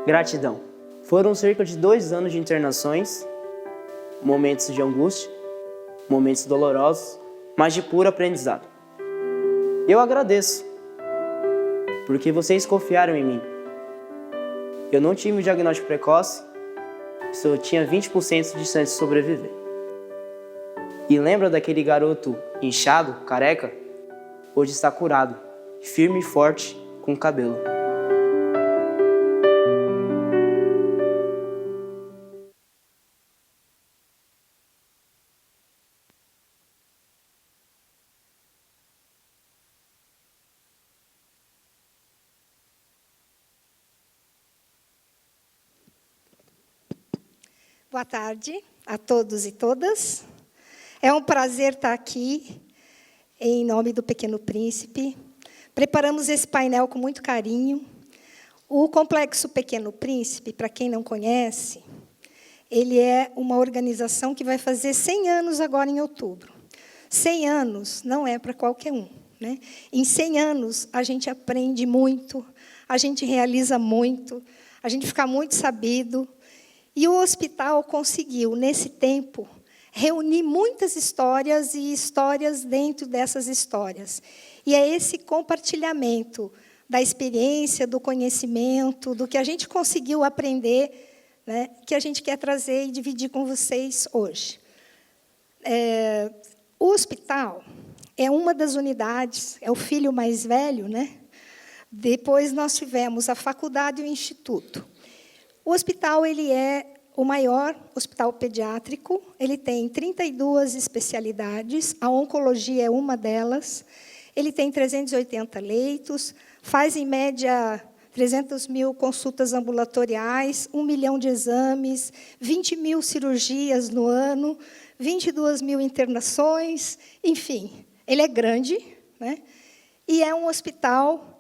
Gratidão. Foram cerca de 2 anos de internações, momentos de angústia, momentos dolorosos, mas de puro aprendizado. Eu agradeço, porque vocês confiaram em mim. Eu não tive um diagnóstico precoce, só tinha 20% de chance de sobreviver. E lembra daquele garoto inchado, careca? Hoje está curado, firme e forte, com cabelo. Boa tarde a todos e todas. É um prazer estar aqui, em nome do Pequeno Príncipe. Preparamos esse painel com muito carinho. O Complexo Pequeno Príncipe, para quem não conhece, ele é uma organização que vai fazer 100 anos agora em outubro. 100 anos não é para qualquer um, né? Em 100 anos, a gente aprende muito, a gente realiza muito, a gente fica muito sabido. E o hospital conseguiu, nesse tempo, reunir muitas histórias e histórias dentro dessas histórias. E é esse compartilhamento da experiência, do conhecimento, do que a gente conseguiu aprender, né, que a gente quer trazer e dividir com vocês hoje. O hospital é uma das unidades, é o filho mais velho, né? Depois nós tivemos a faculdade e o instituto. O hospital ele é o maior hospital pediátrico, ele tem 32 especialidades, a oncologia é uma delas, ele tem 380 leitos, faz, em média, 300 mil consultas ambulatoriais, 1 milhão de exames, 20 mil cirurgias no ano, 22 mil internações, enfim, ele é grande, né? E é um hospital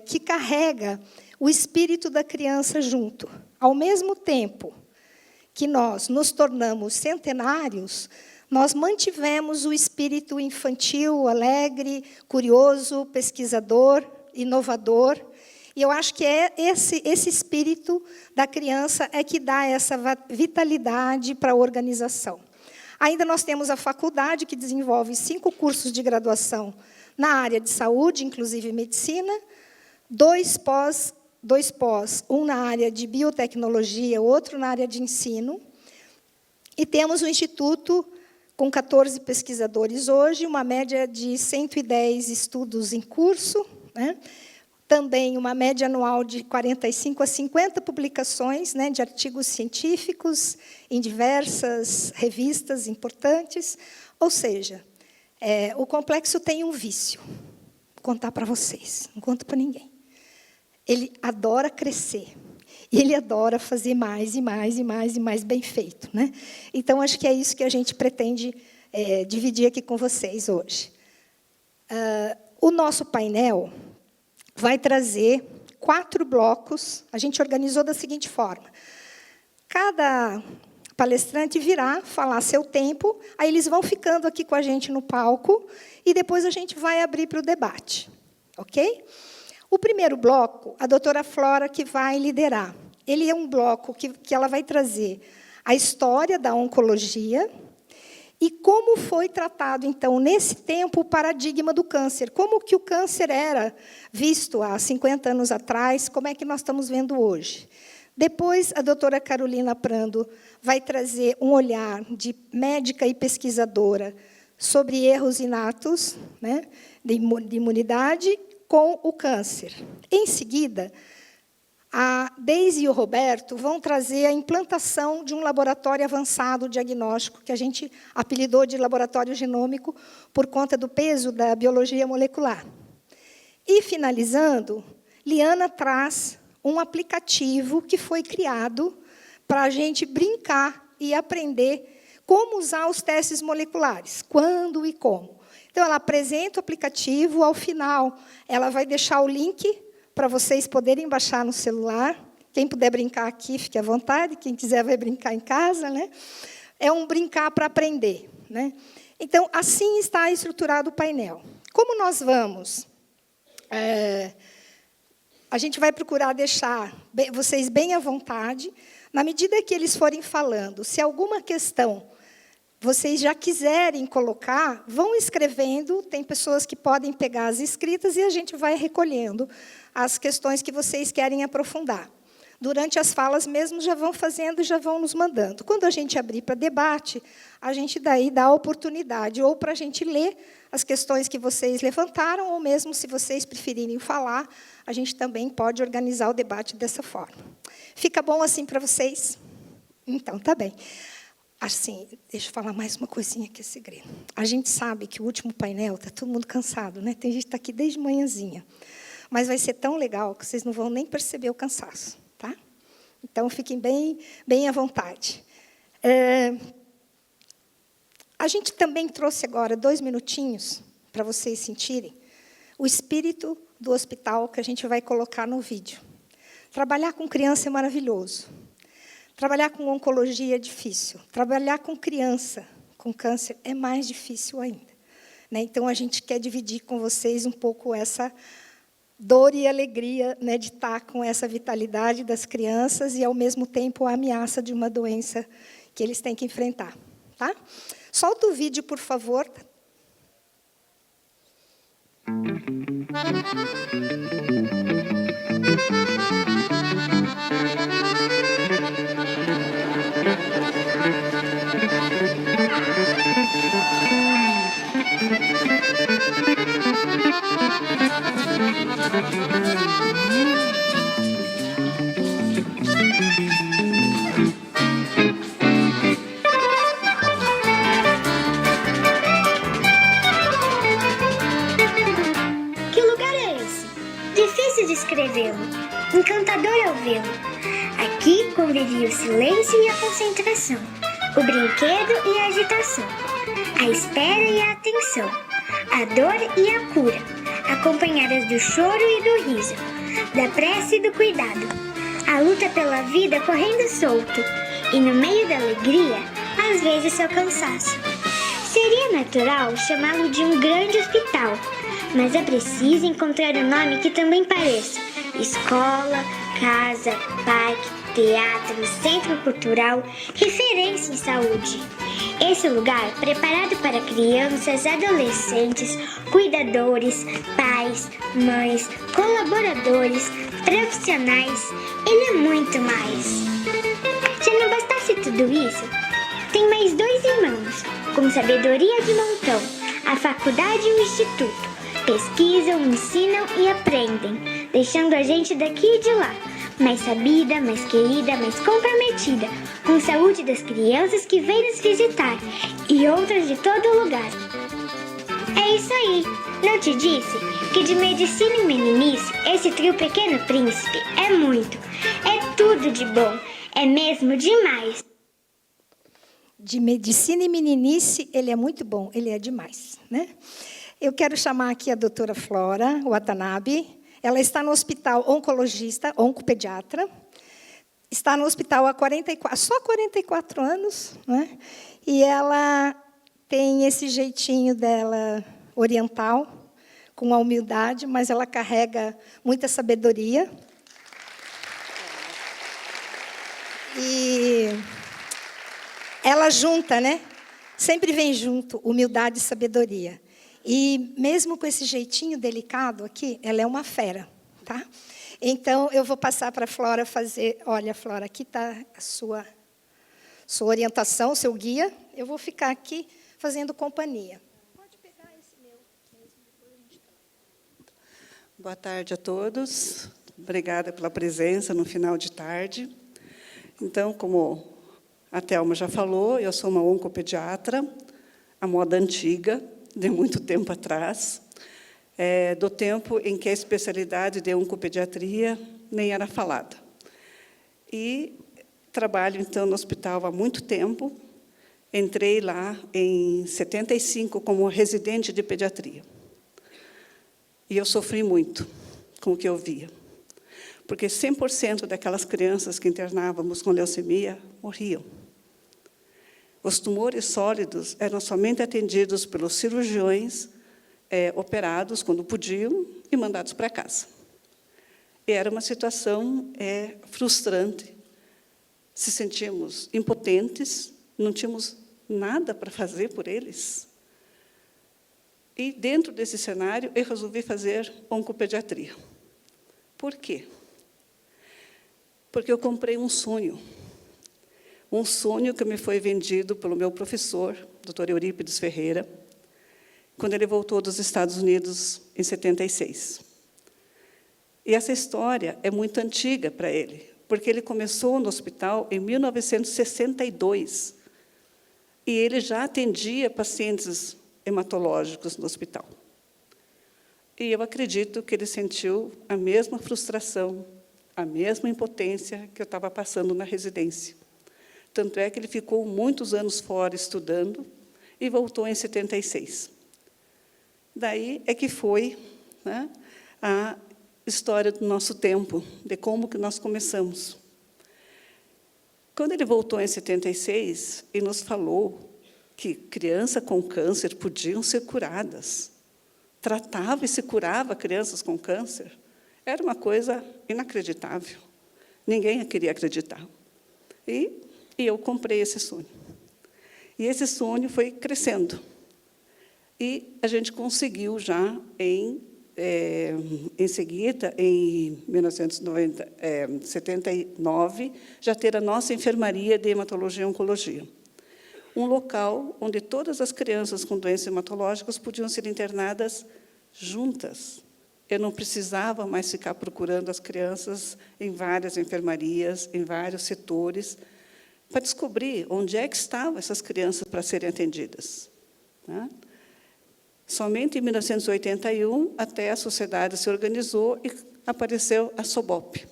que carrega o espírito da criança junto. Ao mesmo tempo que nós nos tornamos centenários, nós mantivemos o espírito infantil, alegre, curioso, pesquisador, inovador. E eu acho que é esse espírito da criança é que dá essa vitalidade para a organização. Ainda nós temos a faculdade, que desenvolve 5 cursos de graduação na área de saúde, inclusive medicina, 2 pós, um na área de biotecnologia, outro na área de ensino. E temos o Instituto, com 14 pesquisadores hoje, uma média de 110 estudos em curso, né? Também uma média anual de 45 a 50 publicações, né, de artigos científicos em diversas revistas importantes. Ou seja, o complexo tem um vício. Vou contar para vocês, não conto para ninguém. Ele adora crescer. E ele adora fazer mais e mais e mais e mais bem feito, né? Então, acho que é isso que a gente pretende dividir aqui com vocês hoje. O nosso painel vai trazer 4 blocos. A gente organizou da seguinte forma. Cada palestrante virá falar seu tempo, aí eles vão ficando aqui com a gente no palco, e depois a gente vai abrir para o debate. Ok? O primeiro bloco, a doutora Flora que vai liderar. Ele é um bloco que ela vai trazer a história da oncologia e como foi tratado, então, nesse tempo, o paradigma do câncer. Como que o câncer era visto há 50 anos atrás, como é que nós estamos vendo hoje. Depois, a doutora Carolina Prando vai trazer um olhar de médica e pesquisadora sobre erros inatos, né, de imunidade, com o câncer. Em seguida, a Deise e o Roberto vão trazer a implantação de um laboratório avançado diagnóstico, que a gente apelidou de laboratório genômico, por conta do peso da biologia molecular. E, finalizando, Liana traz um aplicativo que foi criado para a gente brincar e aprender como usar os testes moleculares, quando e como. Então, ela apresenta o aplicativo, ao final, ela vai deixar o link para vocês poderem baixar no celular. Quem puder brincar aqui, fique à vontade. Quem quiser vai brincar em casa, né? É um brincar para aprender, né? Então, assim está estruturado o painel. Como nós vamos A gente vai procurar deixar vocês bem à vontade, na medida que eles forem falando. Se alguma questão vocês já quiserem colocar, vão escrevendo, tem pessoas que podem pegar as escritas e a gente vai recolhendo as questões que vocês querem aprofundar. Durante as falas mesmo, já vão fazendo e já vão nos mandando. Quando a gente abrir para debate, a gente daí dá a oportunidade, ou para a gente ler as questões que vocês levantaram, ou mesmo, se vocês preferirem falar, a gente também pode organizar o debate dessa forma. Fica bom assim para vocês? Então, tá bem. Assim, deixa eu falar mais uma coisinha que é segredo. A gente sabe que o último painel está todo mundo cansado, né? Tem gente que está aqui desde manhãzinha. Mas vai ser tão legal que vocês não vão nem perceber o cansaço. Tá? Então, fiquem bem à vontade. A gente também trouxe agora 2 minutinhos para vocês sentirem o espírito do hospital que a gente vai colocar no vídeo. Trabalhar com criança é maravilhoso. Trabalhar com oncologia é difícil. Trabalhar com criança com câncer é mais difícil ainda. Né? Então, a gente quer dividir com vocês um pouco essa dor e alegria, né, de estar com essa vitalidade das crianças e, ao mesmo tempo, a ameaça de uma doença que eles têm que enfrentar. Tá? Solta o vídeo, por favor. Que lugar é esse? Difícil de escrevê-lo, encantador ao vê-lo. Aqui convivia o silêncio e a concentração, o brinquedo e a agitação, a espera e a atenção, a dor e a cura, acompanhadas do choro e do riso, da prece e do cuidado, a luta pela vida correndo solto, e no meio da alegria, às vezes seu cansaço. Seria natural chamá-lo de um grande hospital, mas é preciso encontrar um nome que também pareça: escola, casa, parque, teatro, centro cultural, referência em saúde. Esse lugar, preparado para crianças, adolescentes, cuidadores, pais, mães, colaboradores, profissionais, ele é muito mais. Se não bastasse tudo isso, tem mais 2 irmãos, com sabedoria de montão, a faculdade e o instituto. Pesquisam, ensinam e aprendem, deixando a gente daqui e de lá, mais sabida, mais querida, mais comprometida, com a saúde das crianças que vêm nos visitar e outras de todo lugar. É isso aí, não te disse que de medicina e meninice, esse trio Pequeno Príncipe é muito, é tudo de bom, é mesmo demais. De medicina e meninice, ele é muito bom, ele é demais, né? Eu quero chamar aqui a doutora Flora Watanabe. Ela está no hospital oncologista, oncopediatra. Está no hospital há só 44 anos. Né? E ela tem esse jeitinho dela oriental, com a humildade, mas ela carrega muita sabedoria. E ela junta, né? Sempre vem junto humildade e sabedoria. E mesmo com esse jeitinho delicado aqui, ela é uma fera, tá? Então, eu vou passar para a Flora fazer... Olha, Flora, aqui está a sua orientação, seu guia. Eu vou ficar aqui fazendo companhia. Pode pegar esse meu mesmo, depois a gente... Boa tarde a todos. Obrigada pela presença no final de tarde. Então, como a Thelma já falou, eu sou uma oncopediatra, a moda antiga, de muito tempo atrás, do tempo em que a especialidade de oncopediatria nem era falada. E trabalho, então, no hospital há muito tempo. Entrei lá em 75 como residente de pediatria. E eu sofri muito com o que eu via. Porque 100% daquelas crianças que internávamos com leucemia morriam. Os tumores sólidos eram somente atendidos pelos cirurgiões, operados quando podiam e mandados para casa. Era uma situação frustrante. Se sentíamos impotentes, não tínhamos nada para fazer por eles. E, dentro desse cenário, eu resolvi fazer oncopediatria. Por quê? Porque eu comprei um sonho que me foi vendido pelo meu professor, Dr. Eurípides Ferreira, quando ele voltou dos Estados Unidos em 76. E essa história é muito antiga para ele, porque ele começou no hospital em 1962, e ele já atendia pacientes hematológicos no hospital. E eu acredito que ele sentiu a mesma frustração, a mesma impotência que eu estava passando na residência. Tanto é que ele ficou muitos anos fora estudando e voltou em 76. Daí é que foi, né, a história do nosso tempo, de como que nós começamos. Quando ele voltou em 76 e nos falou que crianças com câncer podiam ser curadas, tratava e se curava crianças com câncer, era uma coisa inacreditável. Ninguém queria acreditar. E eu comprei esse sonho. E esse sonho foi crescendo. E a gente conseguiu já, em seguida, em 1979, já ter a nossa enfermaria de hematologia e oncologia. Um local onde todas as crianças com doenças hematológicas podiam ser internadas juntas. Eu não precisava mais ficar procurando as crianças em várias enfermarias, em vários setores, para descobrir onde é que estavam essas crianças para serem atendidas. Né? Somente em 1981, até a sociedade se organizou e apareceu a SOBOP,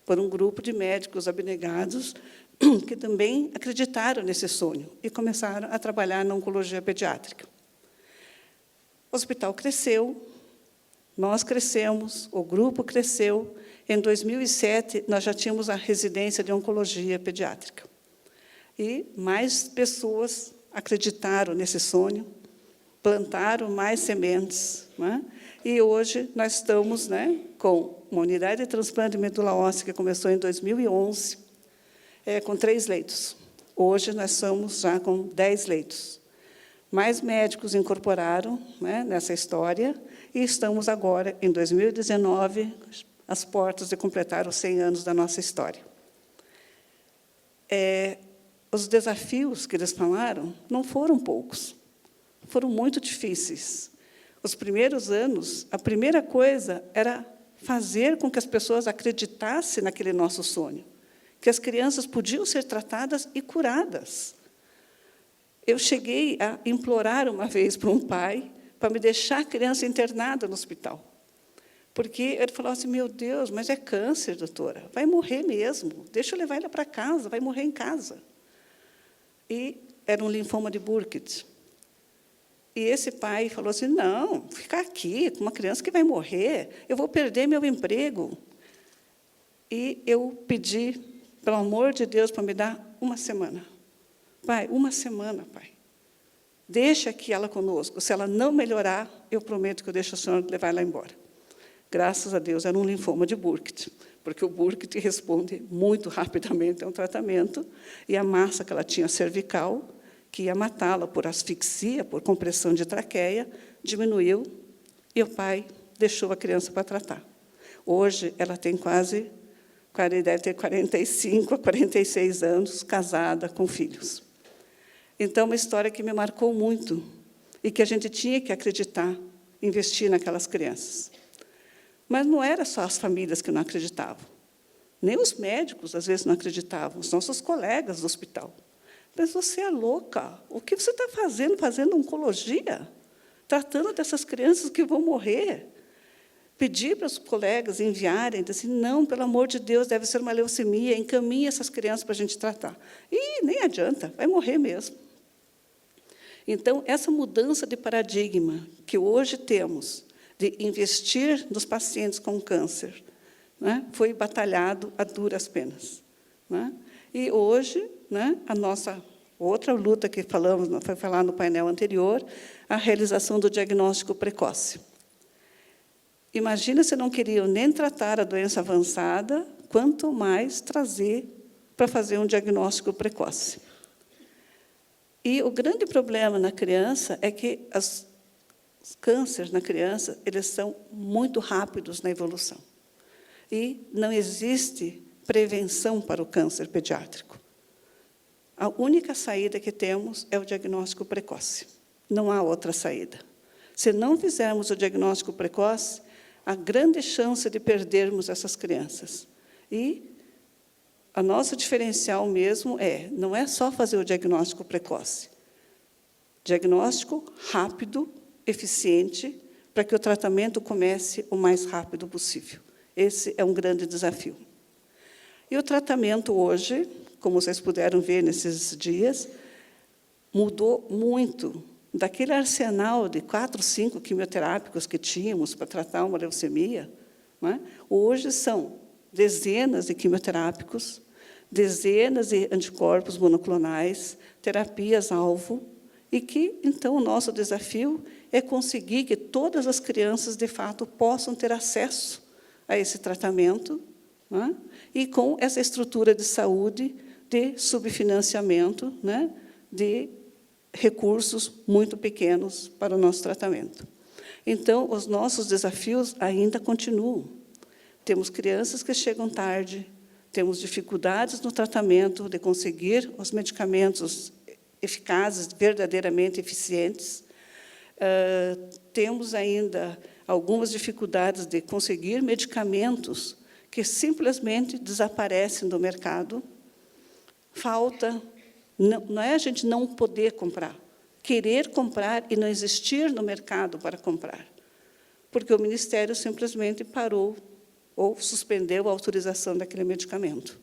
por um grupo de médicos abnegados que também acreditaram nesse sonho e começaram a trabalhar na oncologia pediátrica. O hospital cresceu, nós crescemos, o grupo cresceu. Em 2007, nós já tínhamos a residência de oncologia pediátrica. E mais pessoas acreditaram nesse sonho, plantaram mais sementes. Né? E hoje nós estamos, né, com uma unidade de transplante de medula óssea que começou em 2011, com 3 leitos. Hoje nós estamos já com 10 leitos. Mais médicos incorporaram, né, nessa história, e estamos agora, em 2019, às portas de completar os 100 anos da nossa história. Os desafios que eles falaram não foram poucos, foram muito difíceis. Os primeiros anos, a primeira coisa era fazer com que as pessoas acreditassem naquele nosso sonho, que as crianças podiam ser tratadas e curadas. Eu cheguei a implorar uma vez para um pai para me deixar a criança internada no hospital. Porque ele falou assim, meu Deus, mas é câncer, doutora, vai morrer mesmo, deixa eu levar ela para casa, vai morrer em casa. E era um linfoma de Burkitt. E esse pai falou assim, não, ficar aqui com uma criança que vai morrer, eu vou perder meu emprego. E eu pedi, pelo amor de Deus, para me dar 1 semana. Pai, 1 semana, pai. Deixa aqui ela conosco. Se ela não melhorar, eu prometo que eu deixo a senhora levar ela embora. Graças a Deus, era um linfoma de Burkitt, porque o Burkitt responde muito rapidamente a um tratamento, e a massa que ela tinha cervical, que ia matá-la por asfixia, por compressão de traqueia, diminuiu, e o pai deixou a criança para tratar. Hoje, ela tem deve ter 45 a 46 anos, casada, com filhos. Então, uma história que me marcou muito, e que a gente tinha que acreditar, investir naquelas crianças. Mas não era só as famílias que não acreditavam. Nem os médicos, às vezes, não acreditavam, os nossos colegas do hospital. Mas você é louca, o que você está fazendo oncologia? Tratando dessas crianças que vão morrer. Pedir para os colegas enviarem, assim, não, pelo amor de Deus, deve ser uma leucemia, encaminhe essas crianças para a gente tratar. E nem adianta, vai morrer mesmo. Então, essa mudança de paradigma que hoje temos, de investir nos pacientes com câncer, né, foi batalhado a duras penas. Né? E hoje, né, a nossa outra luta que foi falar no painel anterior, a realização do diagnóstico precoce. Imagina se não queriam nem tratar a doença avançada, quanto mais trazer para fazer um diagnóstico precoce. E o grande problema na criança é que os cânceres na criança, eles são muito rápidos na evolução. E não existe prevenção para o câncer pediátrico. A única saída que temos é o diagnóstico precoce. Não há outra saída. Se não fizermos o diagnóstico precoce, há grande chance de perdermos essas crianças. E a nossa diferencial mesmo não é só fazer o diagnóstico precoce. Diagnóstico rápido, eficiente, para que o tratamento comece o mais rápido possível. Esse é um grande desafio. E o tratamento hoje, como vocês puderam ver nesses dias, mudou muito daquele arsenal de 4, 5 quimioterápicos que tínhamos para tratar uma leucemia. Não é? Hoje são dezenas de quimioterápicos, dezenas de anticorpos monoclonais, terapias-alvo, e que, então, o nosso desafio é conseguir que todas as crianças, de fato, possam ter acesso a esse tratamento, não é? E com essa estrutura de saúde, de subfinanciamento, né? De recursos muito pequenos para o nosso tratamento. Então, os nossos desafios ainda continuam. Temos crianças que chegam tarde, temos dificuldades no tratamento de conseguir os medicamentos eficazes, verdadeiramente eficientes. Temos ainda algumas dificuldades de conseguir medicamentos que simplesmente desaparecem do mercado. Falta, não é a gente não poder comprar, querer comprar e não existir no mercado para comprar, porque o Ministério simplesmente parou ou suspendeu a autorização daquele medicamento,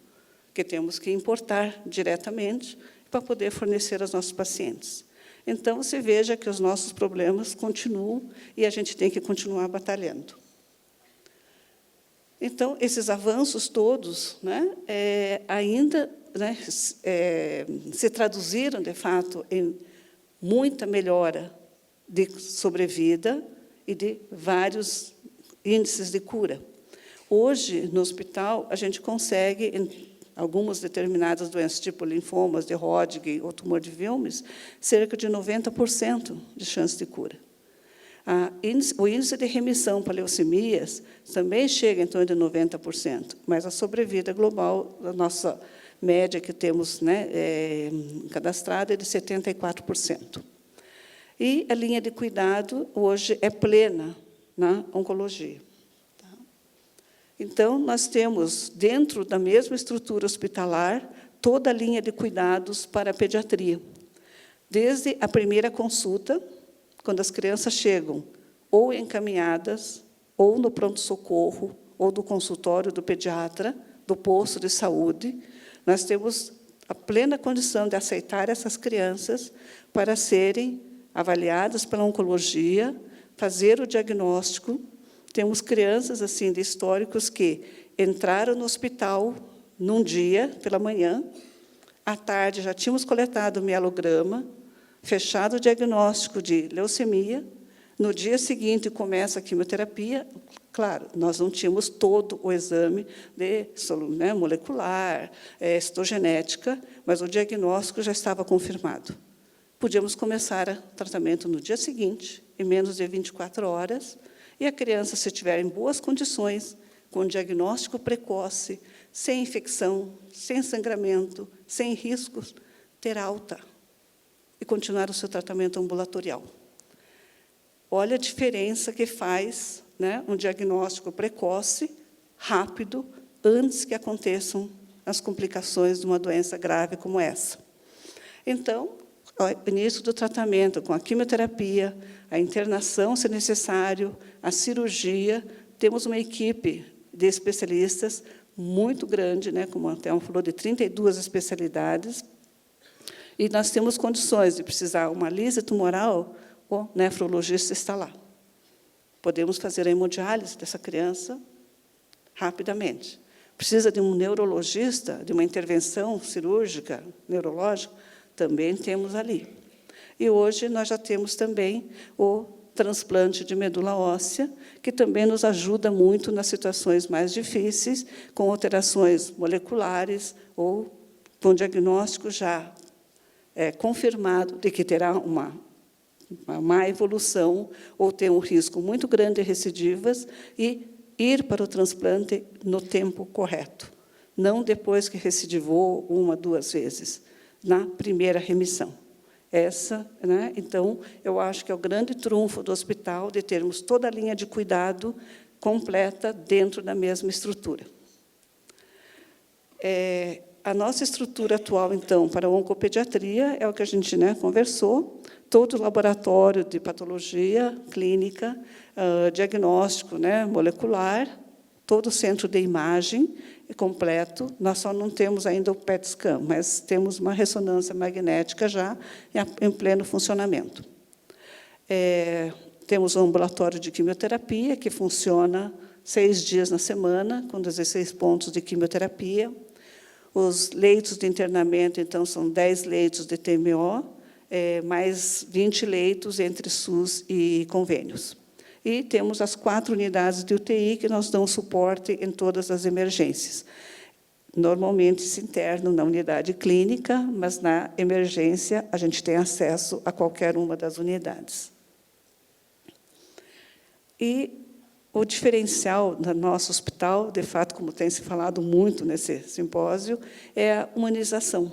que temos que importar diretamente para poder fornecer aos nossos pacientes. Então, você veja que os nossos problemas continuam e a gente tem que continuar batalhando. Então, esses avanços todos, né, ainda, né, se traduziram, de fato, em muita melhora de sobrevida e de vários índices de cura. Hoje, no hospital, a gente consegue, em algumas determinadas doenças, tipo linfomas de Hodgkin ou tumor de Wilms, cerca de 90% de chance de cura. O índice de remissão para leucemias também chega em torno de 90%, mas a sobrevida global, a nossa média que temos, né, cadastrada, é de 74%. E a linha de cuidado hoje é plena na oncologia. Então, nós temos, dentro da mesma estrutura hospitalar, toda a linha de cuidados para a pediatria. Desde a primeira consulta, quando as crianças chegam ou encaminhadas, ou no pronto-socorro, ou do consultório do pediatra, do posto de saúde, nós temos a plena condição de aceitar essas crianças para serem avaliadas pela oncologia, fazer o diagnóstico. Temos crianças assim de históricos que entraram no hospital num dia, pela manhã, à tarde já tínhamos coletado o mielograma, fechado o diagnóstico de leucemia, no dia seguinte começa a quimioterapia. Claro, nós não tínhamos todo o exame de molecular, citogenética, mas o diagnóstico já estava confirmado. Podíamos começar o tratamento no dia seguinte, em menos de 24 horas, e a criança, se estiver em boas condições, com diagnóstico precoce, sem infecção, sem sangramento, sem riscos, ter alta e continuar o seu tratamento ambulatorial. Olha a diferença que faz, né, um diagnóstico precoce, rápido, antes que aconteçam as complicações de uma doença grave como essa. Então, o início do tratamento com a quimioterapia, a internação, se necessário, a cirurgia, temos uma equipe de especialistas muito grande, né, como a Thelma falou, de 32 especialidades, e nós temos condições de precisar uma lise tumoral, o nefrologista está lá. Podemos fazer a hemodiálise dessa criança rapidamente. Precisa de um neurologista, de uma intervenção cirúrgica, neurológica, também temos ali. E hoje nós já temos também o transplante de medula óssea, que também nos ajuda muito nas situações mais difíceis, com alterações moleculares ou com diagnóstico já confirmado de que terá uma má evolução ou ter um risco muito grande de recidivas, e ir para o transplante no tempo correto, não depois que recidivou 1, 2 vezes, na primeira remissão. Então, eu acho que é o grande trunfo do hospital, de termos toda a linha de cuidado completa dentro da mesma estrutura. A nossa estrutura atual, então, para a oncopediatria, é o que a gente conversou, todo o laboratório de patologia clínica, diagnóstico molecular, todo o centro de imagem completo. Nós só não temos ainda o PET scan, mas temos uma ressonância magnética já em pleno funcionamento. Temos um ambulatório de quimioterapia, que funciona 6 dias na semana, com 16 pontos de quimioterapia. Os leitos de internamento, então, são 10 leitos de TMO, mais 20 leitos entre SUS e convênios. E temos as 4 unidades de UTI, que nós damos suporte em todas as emergências. Normalmente se interna na unidade clínica, mas na emergência a gente tem acesso a qualquer uma das unidades. E o diferencial do nosso hospital, de fato, como tem se falado muito nesse simpósio, é a humanização.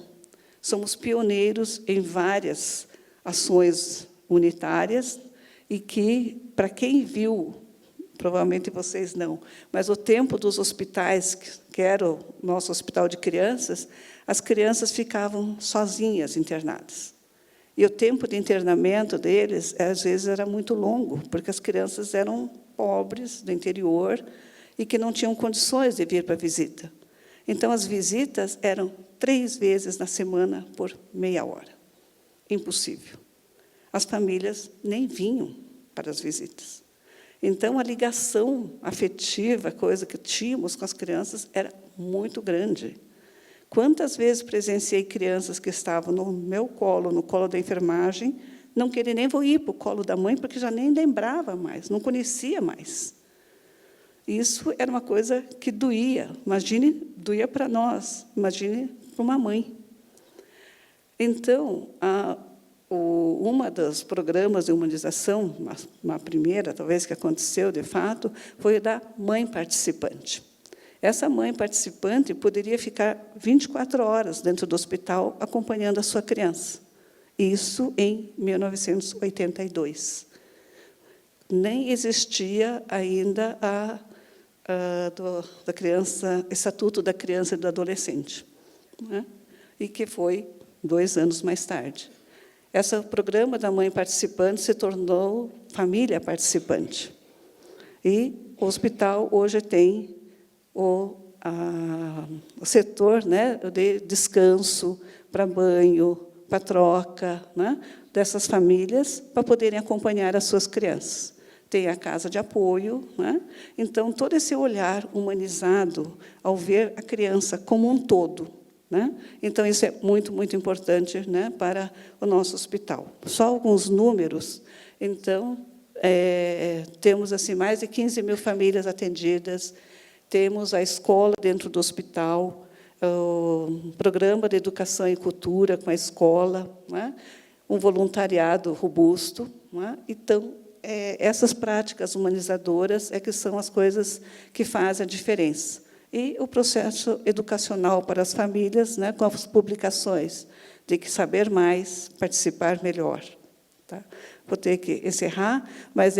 Somos pioneiros em várias ações unitárias, e que, para quem viu, provavelmente vocês não, mas o tempo dos hospitais, que era o nosso hospital de crianças, as crianças ficavam sozinhas internadas. E o tempo de internamento deles, às vezes, era muito longo, porque as crianças eram pobres, do interior, e que não tinham condições de vir para a visita. Então, as visitas eram 3 vezes na semana, por meia hora. Impossível. As famílias nem vinham para as visitas. Então, a ligação afetiva, coisa que tínhamos com as crianças, era muito grande. Quantas vezes presenciei crianças que estavam no meu colo, no colo da enfermagem, não querendo nem ir para o colo da mãe, porque já nem lembrava mais, não conhecia mais. Isso era uma coisa que doía. Imagine, doía para nós, imagine para uma mãe. Então, uma dos programas de humanização, uma primeira, talvez, que aconteceu, de fato, foi da mãe participante. Essa mãe participante poderia ficar 24 horas dentro do hospital acompanhando a sua criança. Isso em 1982. Nem existia ainda da criança, Estatuto da Criança e do Adolescente, e que foi 2 anos mais tarde. Esse programa da mãe participante se tornou família participante. E o hospital hoje tem o setor de descanso, para banho, para troca dessas famílias, para poderem acompanhar as suas crianças. Tem a casa de apoio. Então, todo esse olhar humanizado ao ver a criança como um todo. Então, isso é muito, muito importante para o nosso hospital. Só alguns números. Então, temos assim, mais de 15 mil famílias atendidas, temos a escola dentro do hospital, o programa de educação e cultura com a escola, um voluntariado robusto. Então, essas práticas humanizadoras que são as coisas que fazem a diferença. E o processo educacional para as famílias, com as publicações de que saber mais, participar melhor. Tá? Vou ter que encerrar, mas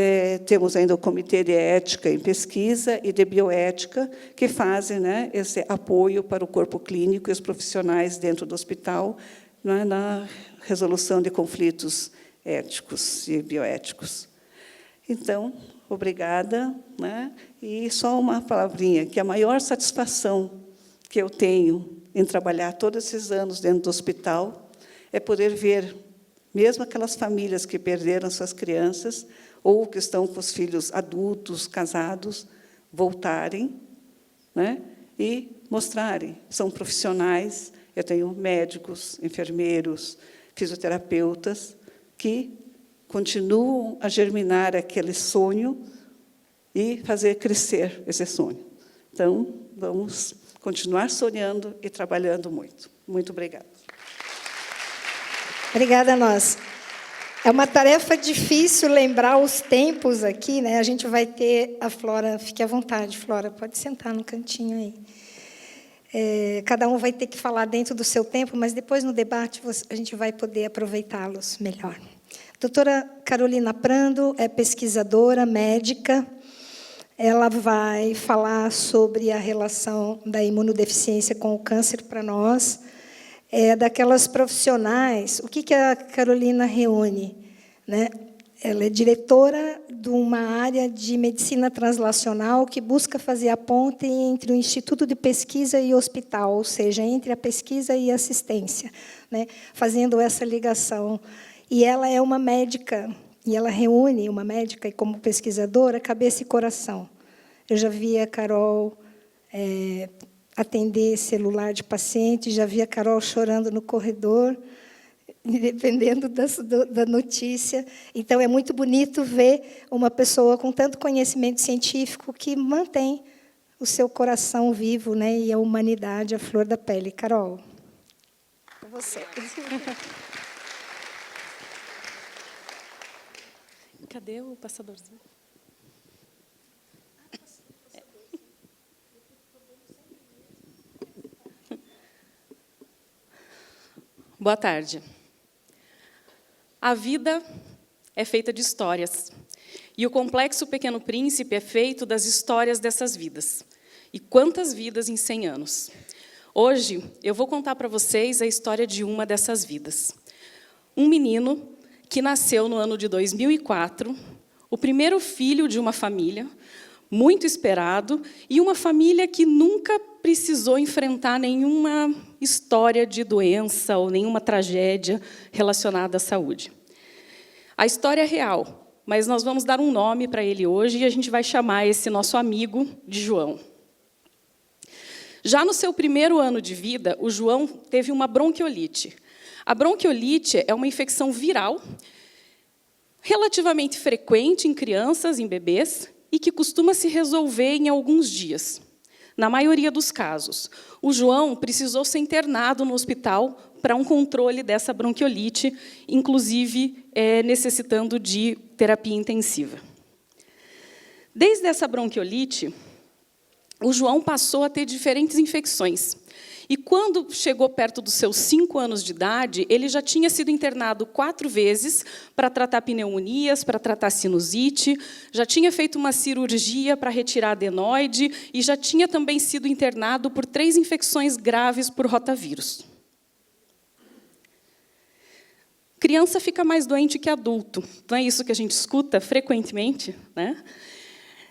temos ainda o Comitê de Ética em Pesquisa e de Bioética, que fazem esse apoio para o corpo clínico e os profissionais dentro do hospital na resolução de conflitos éticos e bioéticos. Então, obrigada. E só uma palavrinha, que a maior satisfação que eu tenho em trabalhar todos esses anos dentro do hospital é poder ver, mesmo aquelas famílias que perderam suas crianças, ou que estão com os filhos adultos, casados, voltarem e mostrarem. São profissionais, eu tenho médicos, enfermeiros, fisioterapeutas, que continuam a germinar aquele sonho e fazer crescer esse sonho. Então, vamos continuar sonhando e trabalhando muito. Muito obrigada. Obrigada a nós. É uma tarefa difícil lembrar os tempos aqui, né? A gente vai ter a Flora, fique à vontade, Flora, pode sentar no cantinho aí. Cada um vai ter que falar dentro do seu tempo, mas depois no debate a gente vai poder aproveitá-los melhor. Doutora Carolina Prando é pesquisadora, médica. Ela vai falar sobre a relação da imunodeficiência com o câncer para nós. É daquelas profissionais. O que a Carolina reúne, né? Ela é diretora de uma área de medicina translacional que busca fazer a ponte entre o Instituto de Pesquisa e o hospital, ou seja, entre a pesquisa e a assistência, né? Fazendo essa ligação. E ela é uma médica, e ela reúne uma médica, e como pesquisadora, cabeça e coração. Eu já vi a Carol atender celular de paciente, já vi a Carol chorando no corredor, dependendo da notícia. Então, é muito bonito ver uma pessoa com tanto conhecimento científico que mantém o seu coração vivo, né, e a humanidade à flor da pele. Carol, com você. Cadê o passadorzinho? Boa tarde. A vida é feita de histórias. E o Complexo Pequeno Príncipe é feito das histórias dessas vidas. E quantas vidas em 100 anos? Hoje, eu vou contar para vocês a história de uma dessas vidas. Um menino que nasceu no ano de 2004, o primeiro filho de uma família, muito esperado, e uma família que nunca precisou enfrentar nenhuma história de doença ou nenhuma tragédia relacionada à saúde. A história é real, mas nós vamos dar um nome para ele hoje e a gente vai chamar esse nosso amigo de João. Já no seu primeiro ano de vida, o João teve uma bronquiolite. A bronquiolite é uma infecção viral relativamente frequente em crianças, em bebês, e que costuma se resolver em alguns dias. Na maioria dos casos, o João precisou ser internado no hospital para um controle dessa bronquiolite, inclusive necessitando de terapia intensiva. Desde essa bronquiolite, o João passou a ter diferentes infecções. E quando chegou perto dos seus 5 anos de idade, ele já tinha sido internado 4 vezes para tratar pneumonias, para tratar sinusite, já tinha feito uma cirurgia para retirar adenoide e já tinha também sido internado por 3 infecções graves por rotavírus. Criança fica mais doente que adulto. Não é isso que a gente escuta frequentemente, né?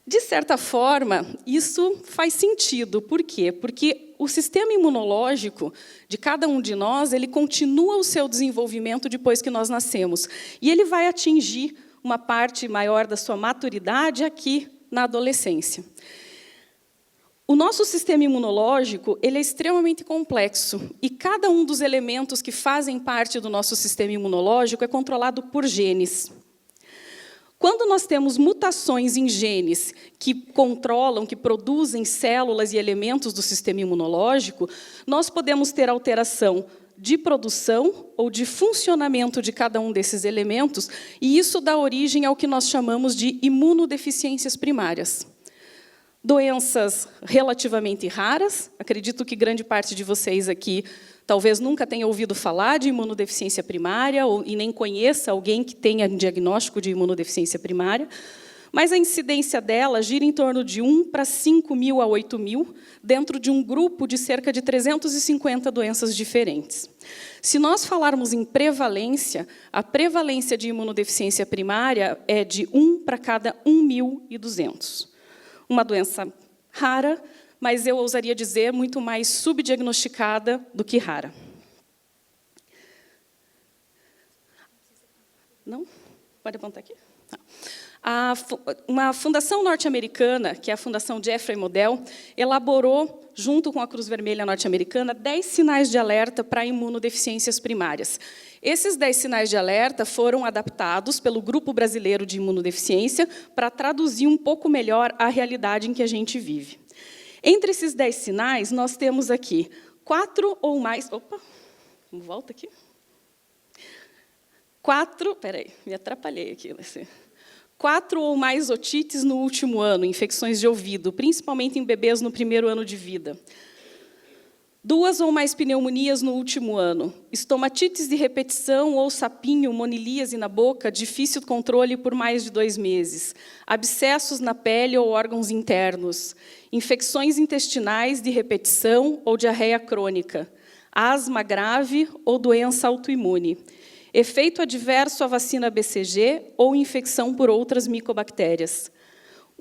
De certa forma, isso faz sentido. Por quê? Porque o sistema imunológico de cada um de nós, ele continua o seu desenvolvimento depois que nós nascemos. E ele vai atingir uma parte maior da sua maturidade aqui na adolescência. O nosso sistema imunológico ele é extremamente complexo. E cada um dos elementos que fazem parte do nosso sistema imunológico é controlado por genes. Quando nós temos mutações em genes que controlam, que produzem células e elementos do sistema imunológico, nós podemos ter alteração de produção ou de funcionamento de cada um desses elementos, e isso dá origem ao que nós chamamos de imunodeficiências primárias. Doenças relativamente raras, acredito que grande parte de vocês aqui talvez nunca tenha ouvido falar de imunodeficiência primária e nem conheça alguém que tenha diagnóstico de imunodeficiência primária, mas a incidência dela gira em torno de 1 para 5 mil a 8 mil, dentro de um grupo de cerca de 350 doenças diferentes. Se nós falarmos em prevalência, a prevalência de imunodeficiência primária é de 1 para cada 1.200. Uma doença rara, mas eu ousaria dizer muito mais subdiagnosticada do que rara. Não? Pode apontar aqui? Uma fundação norte-americana, que é a Fundação Jeffrey Modell, elaborou, junto com a Cruz Vermelha norte-americana, 10 sinais de alerta para imunodeficiências primárias. Esses 10 sinais de alerta foram adaptados pelo Grupo Brasileiro de Imunodeficiência para traduzir um pouco melhor a realidade em que a gente vive. Entre esses 10 sinais, nós temos aqui 4 ou mais... Opa, volta aqui. 4... Peraí, me atrapalhei aqui. 4 ou mais otites no último ano, infecções de ouvido, principalmente em bebês no primeiro ano de vida. 2 ou mais pneumonias no último ano, estomatites de repetição ou sapinho, monilíase na boca, difícil controle por mais de 2 meses, abscessos na pele ou órgãos internos, infecções intestinais de repetição ou diarreia crônica, asma grave ou doença autoimune, efeito adverso à vacina BCG ou infecção por outras micobactérias.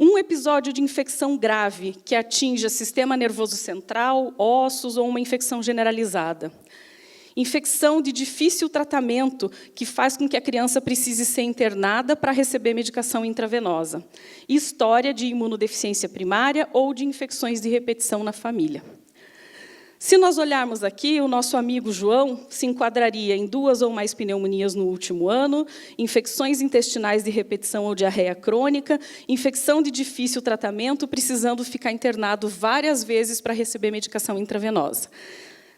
Um episódio de infecção grave que atinja sistema nervoso central, ossos ou uma infecção generalizada. Infecção de difícil tratamento que faz com que a criança precise ser internada para receber medicação intravenosa. História de imunodeficiência primária ou de infecções de repetição na família. Se nós olharmos aqui, o nosso amigo João se enquadraria em 2 ou mais pneumonias no último ano, infecções intestinais de repetição ou diarreia crônica, infecção de difícil tratamento, precisando ficar internado várias vezes para receber medicação intravenosa.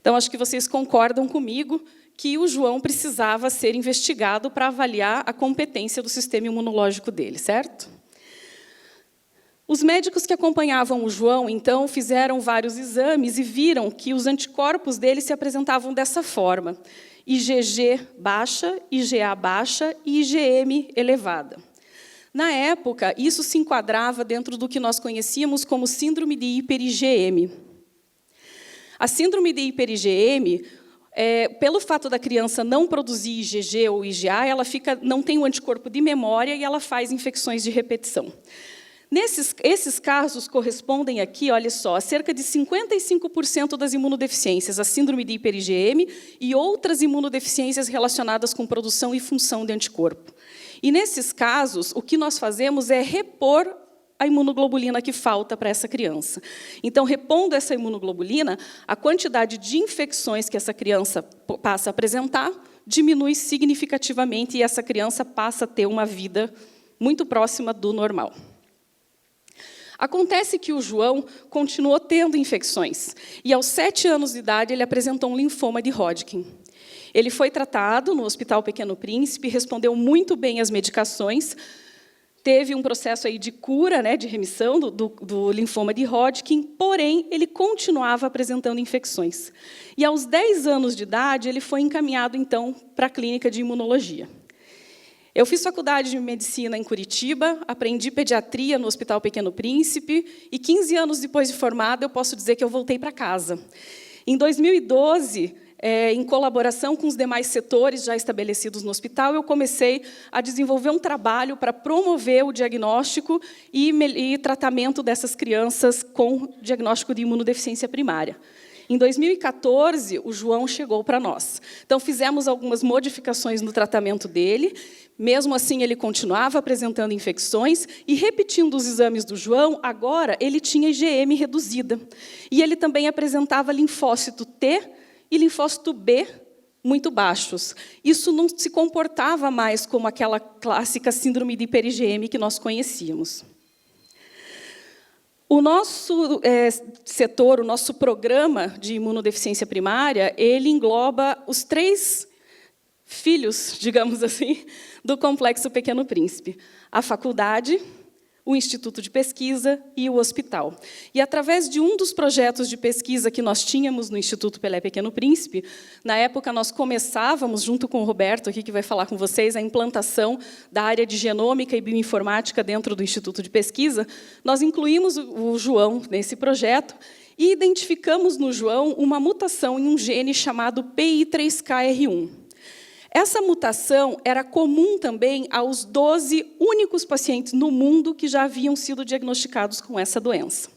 Então, acho que vocês concordam comigo que o João precisava ser investigado para avaliar a competência do sistema imunológico dele, certo? Os médicos que acompanhavam o João, então, fizeram vários exames e viram que os anticorpos dele se apresentavam dessa forma: IgG baixa, IgA baixa e IgM elevada. Na época, isso se enquadrava dentro do que nós conhecíamos como síndrome de hiper-IgM. A síndrome de hiper-IgM, pelo fato da criança não produzir IgG ou IgA, ela não tem o anticorpo de memória e ela faz infecções de repetição. Esses casos correspondem aqui, olha só, a cerca de 55% das imunodeficiências, a síndrome de hiper-IgM e outras imunodeficiências relacionadas com produção e função de anticorpo. E, nesses casos, o que nós fazemos é repor a imunoglobulina que falta para essa criança. Então, repondo essa imunoglobulina, a quantidade de infecções que essa criança passa a apresentar diminui significativamente e essa criança passa a ter uma vida muito próxima do normal. Acontece que o João continuou tendo infecções, e aos 7 anos de idade ele apresentou um linfoma de Hodgkin. Ele foi tratado no Hospital Pequeno Príncipe, respondeu muito bem às medicações, teve um processo aí de cura, de remissão do linfoma de Hodgkin, porém, ele continuava apresentando infecções. E aos 10 anos de idade, ele foi encaminhado, então, para a clínica de imunologia. Eu fiz faculdade de medicina em Curitiba, aprendi pediatria no Hospital Pequeno Príncipe, e 15 anos depois de formada, eu posso dizer que eu voltei para casa. Em 2012, em colaboração com os demais setores já estabelecidos no hospital, eu comecei a desenvolver um trabalho para promover o diagnóstico e tratamento dessas crianças com diagnóstico de imunodeficiência primária. Em 2014, o João chegou para nós. Então, fizemos algumas modificações no tratamento dele. Mesmo assim, ele continuava apresentando infecções e, repetindo os exames do João, agora ele tinha IgM reduzida. E ele também apresentava linfócito T e linfócito B muito baixos. Isso não se comportava mais como aquela clássica síndrome de hiper-IgM que nós conhecíamos. O nosso setor, o nosso programa de imunodeficiência primária, ele engloba os 3 filhos, digamos assim, do Complexo Pequeno Príncipe: a faculdade, o Instituto de Pesquisa e o hospital. E, através de um dos projetos de pesquisa que nós tínhamos no Instituto Pelé Pequeno Príncipe, na época nós começávamos, junto com o Roberto, aqui, que vai falar com vocês, a implantação da área de genômica e bioinformática dentro do Instituto de Pesquisa, nós incluímos o João nesse projeto e identificamos no João uma mutação em um gene chamado PI3KR1. Essa mutação era comum também aos 12 únicos pacientes no mundo que já haviam sido diagnosticados com essa doença.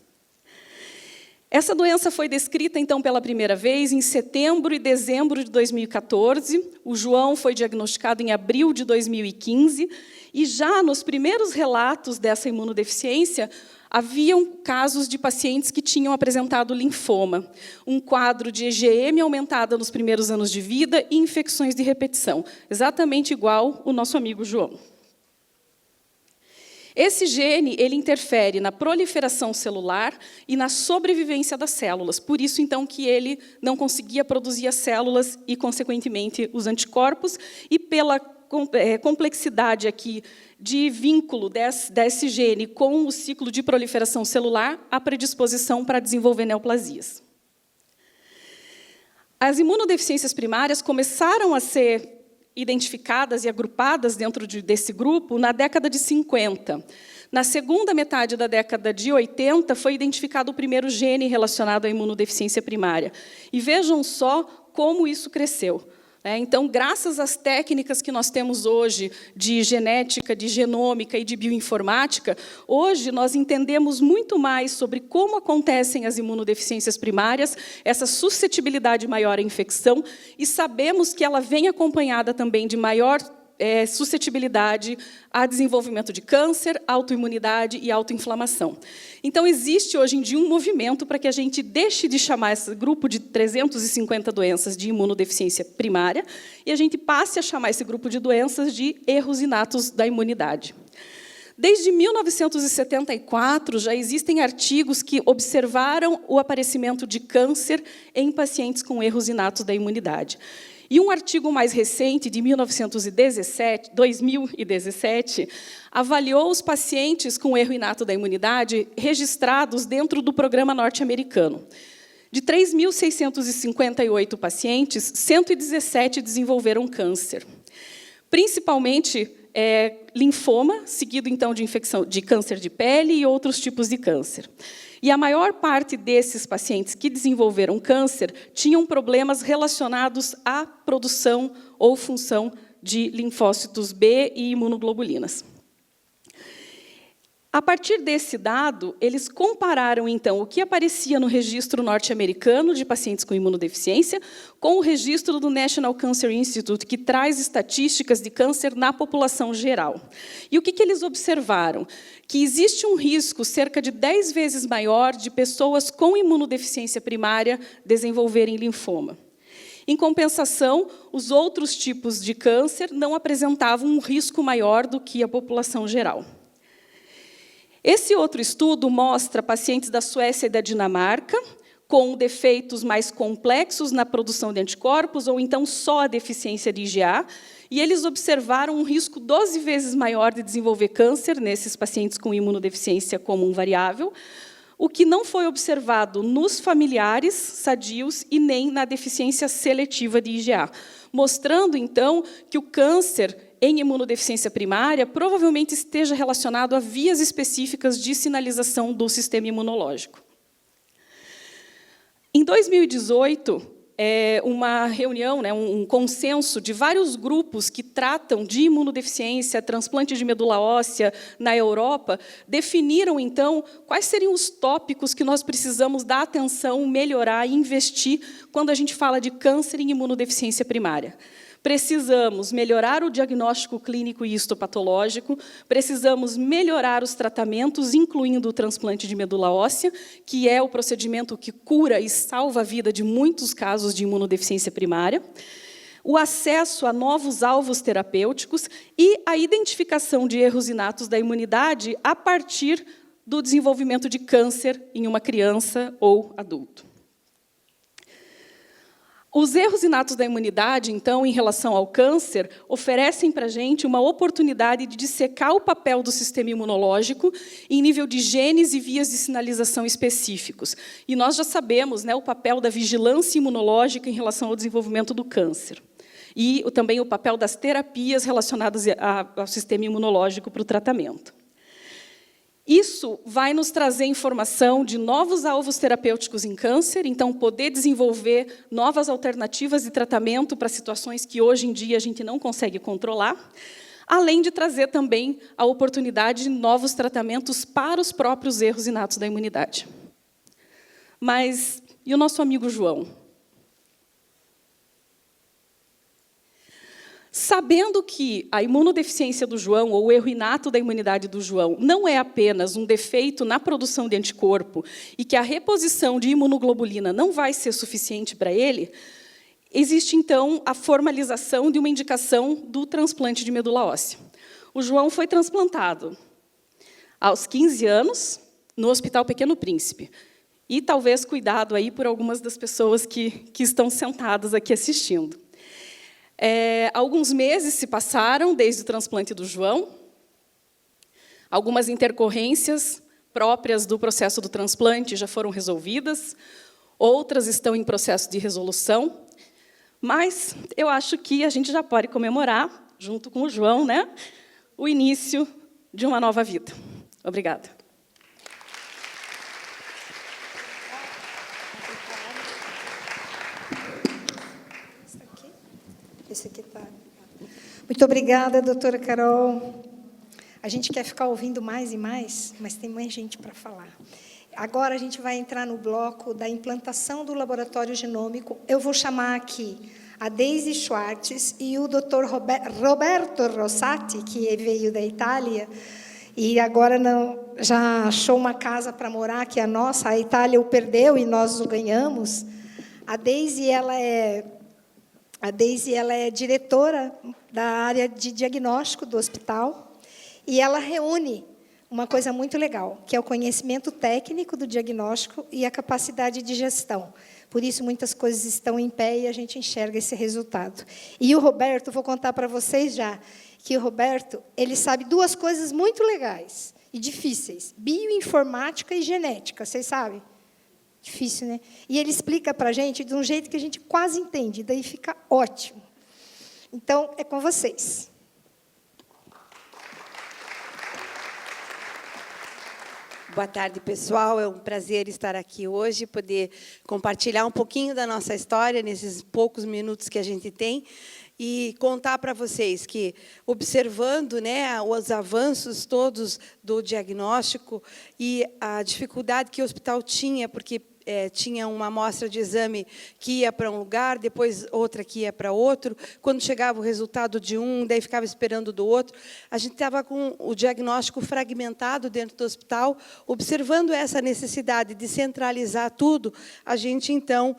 Essa doença foi descrita, então, pela primeira vez em setembro e dezembro de 2014. O João foi diagnosticado em abril de 2015. E já nos primeiros relatos dessa imunodeficiência, haviam casos de pacientes que tinham apresentado linfoma, um quadro de EGM aumentada nos primeiros anos de vida e infecções de repetição, exatamente igual o nosso amigo João. Esse gene ele interfere na proliferação celular e na sobrevivência das células. Por isso, então, que ele não conseguia produzir as células e, consequentemente, os anticorpos. E pela complexidade aqui de vínculo desse gene com o ciclo de proliferação celular, a predisposição para desenvolver neoplasias. As imunodeficiências primárias começaram a ser identificadas e agrupadas dentro desse grupo na década de 50. Na segunda metade da década de 80, foi identificado o primeiro gene relacionado à imunodeficiência primária. E vejam só como isso cresceu. Então, graças às técnicas que nós temos hoje de genética, de genômica e de bioinformática, hoje nós entendemos muito mais sobre como acontecem as imunodeficiências primárias, essa suscetibilidade maior à infecção, e sabemos que ela vem acompanhada também de maior suscetibilidade a desenvolvimento de câncer, autoimunidade e autoinflamação. Então, existe hoje em dia um movimento para que a gente deixe de chamar esse grupo de 350 doenças de imunodeficiência primária e a gente passe a chamar esse grupo de doenças de erros inatos da imunidade. Desde 1974, já existem artigos que observaram o aparecimento de câncer em pacientes com erros inatos da imunidade. E um artigo mais recente, de 2017, avaliou os pacientes com erro inato da imunidade registrados dentro do programa norte-americano. De 3.658 pacientes, 117 desenvolveram câncer. Principalmente linfoma, seguido, então, de infecção de câncer de pele e outros tipos de câncer. E a maior parte desses pacientes que desenvolveram câncer tinham problemas relacionados à produção ou função de linfócitos B e imunoglobulinas. A partir desse dado, eles compararam, então, o que aparecia no registro norte-americano de pacientes com imunodeficiência com o registro do National Cancer Institute, que traz estatísticas de câncer na população geral. E o que eles observaram? Que existe um risco cerca de 10 vezes maior de pessoas com imunodeficiência primária desenvolverem linfoma. Em compensação, os outros tipos de câncer não apresentavam um risco maior do que a população geral. Esse outro estudo mostra pacientes da Suécia e da Dinamarca com defeitos mais complexos na produção de anticorpos, ou então só a deficiência de IgA, e eles observaram um risco 12 vezes maior de desenvolver câncer nesses pacientes com imunodeficiência comum variável, o que não foi observado nos familiares sadios e nem na deficiência seletiva de IgA, mostrando, então, que o câncer em imunodeficiência primária provavelmente esteja relacionado a vias específicas de sinalização do sistema imunológico. Em 2018, uma reunião, um consenso de vários grupos que tratam de imunodeficiência, transplante de medula óssea na Europa, definiram, então, quais seriam os tópicos que nós precisamos dar atenção, melhorar e investir quando a gente fala de câncer em imunodeficiência primária. Precisamos melhorar o diagnóstico clínico e histopatológico, precisamos melhorar os tratamentos, incluindo o transplante de medula óssea, que é o procedimento que cura e salva a vida de muitos casos de imunodeficiência primária, o acesso a novos alvos terapêuticos e a identificação de erros inatos da imunidade a partir do desenvolvimento de câncer em uma criança ou adulto. Os erros inatos da imunidade, então, em relação ao câncer, oferecem para a gente uma oportunidade de dissecar o papel do sistema imunológico em nível de genes e vias de sinalização específicos. E nós já sabemos, o papel da vigilância imunológica em relação ao desenvolvimento do câncer. E também o papel das terapias relacionadas ao sistema imunológico para o tratamento. Isso vai nos trazer informação de novos alvos terapêuticos em câncer, então poder desenvolver novas alternativas de tratamento para situações que hoje em dia a gente não consegue controlar, além de trazer também a oportunidade de novos tratamentos para os próprios erros inatos da imunidade. Mas e o nosso amigo João? sabendo que a imunodeficiência do João, ou o erro inato da imunidade do João, não é apenas um defeito na produção de anticorpo e que a reposição de imunoglobulina não vai ser suficiente para ele, existe, então, a formalização de uma indicação do transplante de medula óssea. O João foi transplantado aos 15 anos, no Hospital Pequeno Príncipe. E talvez cuidado aí por algumas das pessoas que estão sentadas aqui assistindo. Alguns meses se passaram desde o transplante do João. Algumas intercorrências próprias do processo do transplante já foram resolvidas. Outras estão em processo de resolução. Mas eu acho que a gente já pode comemorar, junto com o João, né, o início de uma nova vida. Obrigada. Esse aqui tá. Muito obrigada, doutora Carol. A gente quer ficar ouvindo mais e mais, mas tem mais gente para falar. Agora a gente vai entrar no bloco da implantação do laboratório genômico. Eu vou chamar aqui a Daisy Schwartz e o doutor Roberto Rossati, que veio da Itália, e agora já achou uma casa para morar, que é a nossa. A Itália o perdeu e nós o ganhamos. A Daisy, ela é diretora da área de diagnóstico do hospital e ela reúne uma coisa muito legal, que é o conhecimento técnico do diagnóstico e a capacidade de gestão. Por isso, muitas coisas estão em pé e a gente enxerga esse resultado. E o Roberto, vou contar para vocês já, que o Roberto ele sabe duas coisas muito legais e difíceis: bioinformática e genética, vocês sabem? Difícil, né? E ele explica para a gente de um jeito que a gente quase entende, daí fica ótimo. Então, é com vocês. Boa tarde, pessoal. É um prazer estar aqui hoje, poder compartilhar um pouquinho da nossa história nesses poucos minutos que a gente tem e contar para vocês que, observando, né, os avanços todos do diagnóstico e a dificuldade que o hospital tinha, porque tinha uma amostra de exame que ia para um lugar, depois outra que ia para outro. Quando chegava o resultado de um, daí ficava esperando do outro. A gente estava com o diagnóstico fragmentado dentro do hospital. Observando essa necessidade de centralizar tudo, a gente, então,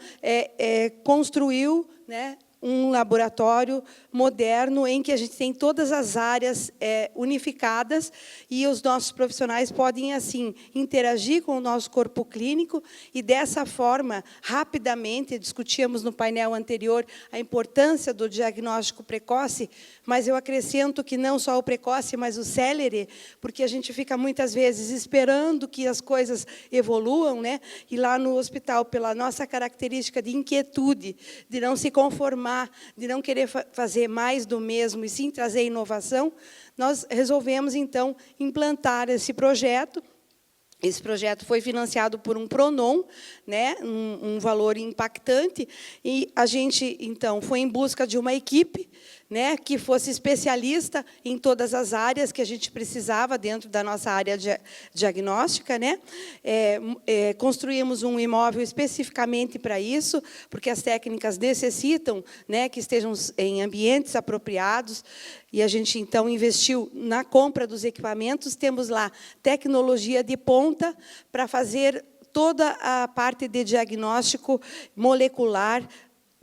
construiu, né, um laboratório moderno em que a gente tem todas as áreas unificadas e os nossos profissionais podem, assim, interagir com o nosso corpo clínico e, dessa forma, rapidamente, discutíamos no painel anterior a importância do diagnóstico precoce, mas eu acrescento que não só o precoce, mas o célere, porque a gente fica, muitas vezes, esperando que as coisas evoluam, né? E lá no hospital, pela nossa característica de inquietude, de não se conformar, de não querer fazer mais do mesmo e sim trazer inovação, nós resolvemos, então, implantar esse projeto. Esse projeto foi financiado por um Pronom, né, um valor impactante, e a gente, então, foi em busca de uma equipe, né, que fosse especialista em todas as áreas que a gente precisava dentro da nossa área diagnóstica, né? Construímos um imóvel especificamente para isso, porque as técnicas necessitam, né, que estejam em ambientes apropriados, e a gente, então, investiu na compra dos equipamentos. Temos lá tecnologia de ponta para fazer toda a parte de diagnóstico molecular,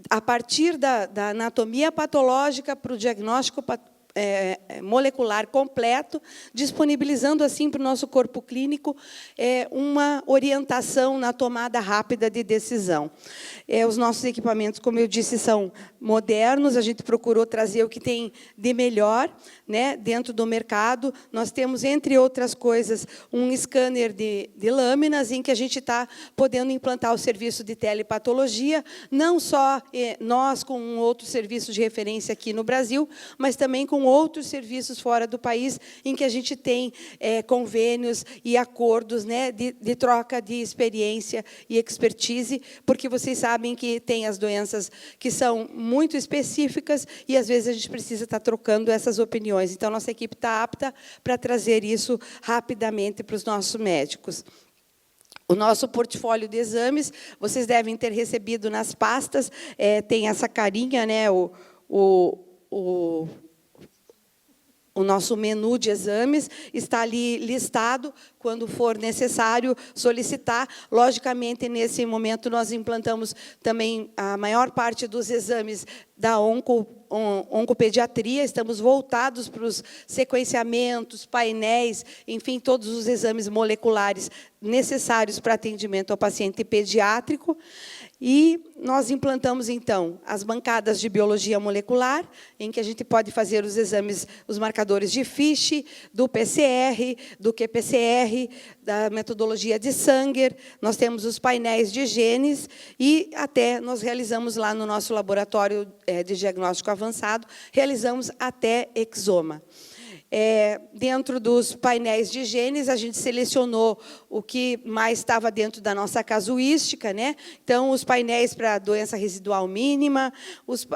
a partir da anatomia patológica para o diagnóstico molecular completo, disponibilizando, assim, para o nosso corpo clínico uma orientação na tomada rápida de decisão. Os nossos equipamentos, como eu disse, são modernos, a gente procurou trazer o que tem de melhor, né, dentro do mercado. Nós temos, entre outras coisas, um scanner de lâminas, em que a gente está podendo implantar o serviço de telepatologia, não só nós com outros serviços de referência aqui no Brasil, mas também com outros serviços fora do país, em que a gente tem convênios e acordos, né, de troca de experiência e expertise, porque vocês sabem que tem as doenças que são muito específicas e, às vezes, a gente precisa estar trocando essas opiniões. Então, nossa equipe está apta para trazer isso rapidamente para os nossos médicos. O nosso portfólio de exames, vocês devem ter recebido nas pastas, tem essa carinha, né, o nosso menu de exames está ali listado, quando for necessário solicitar. Logicamente, nesse momento, nós implantamos também a maior parte dos exames da oncopediatria, estamos voltados para os sequenciamentos, painéis, enfim, todos os exames moleculares necessários para atendimento ao paciente pediátrico. E nós implantamos, então, as bancadas de biologia molecular, em que a gente pode fazer os exames, os marcadores de FISH, do PCR, do qPCR, da metodologia de Sanger. Nós temos os painéis de genes e até nós realizamos lá no nosso laboratório de diagnóstico avançado, realizamos até exoma. Dentro dos painéis de genes, a gente selecionou o que mais estava dentro da nossa casuística, né? Então, os painéis para doença residual mínima,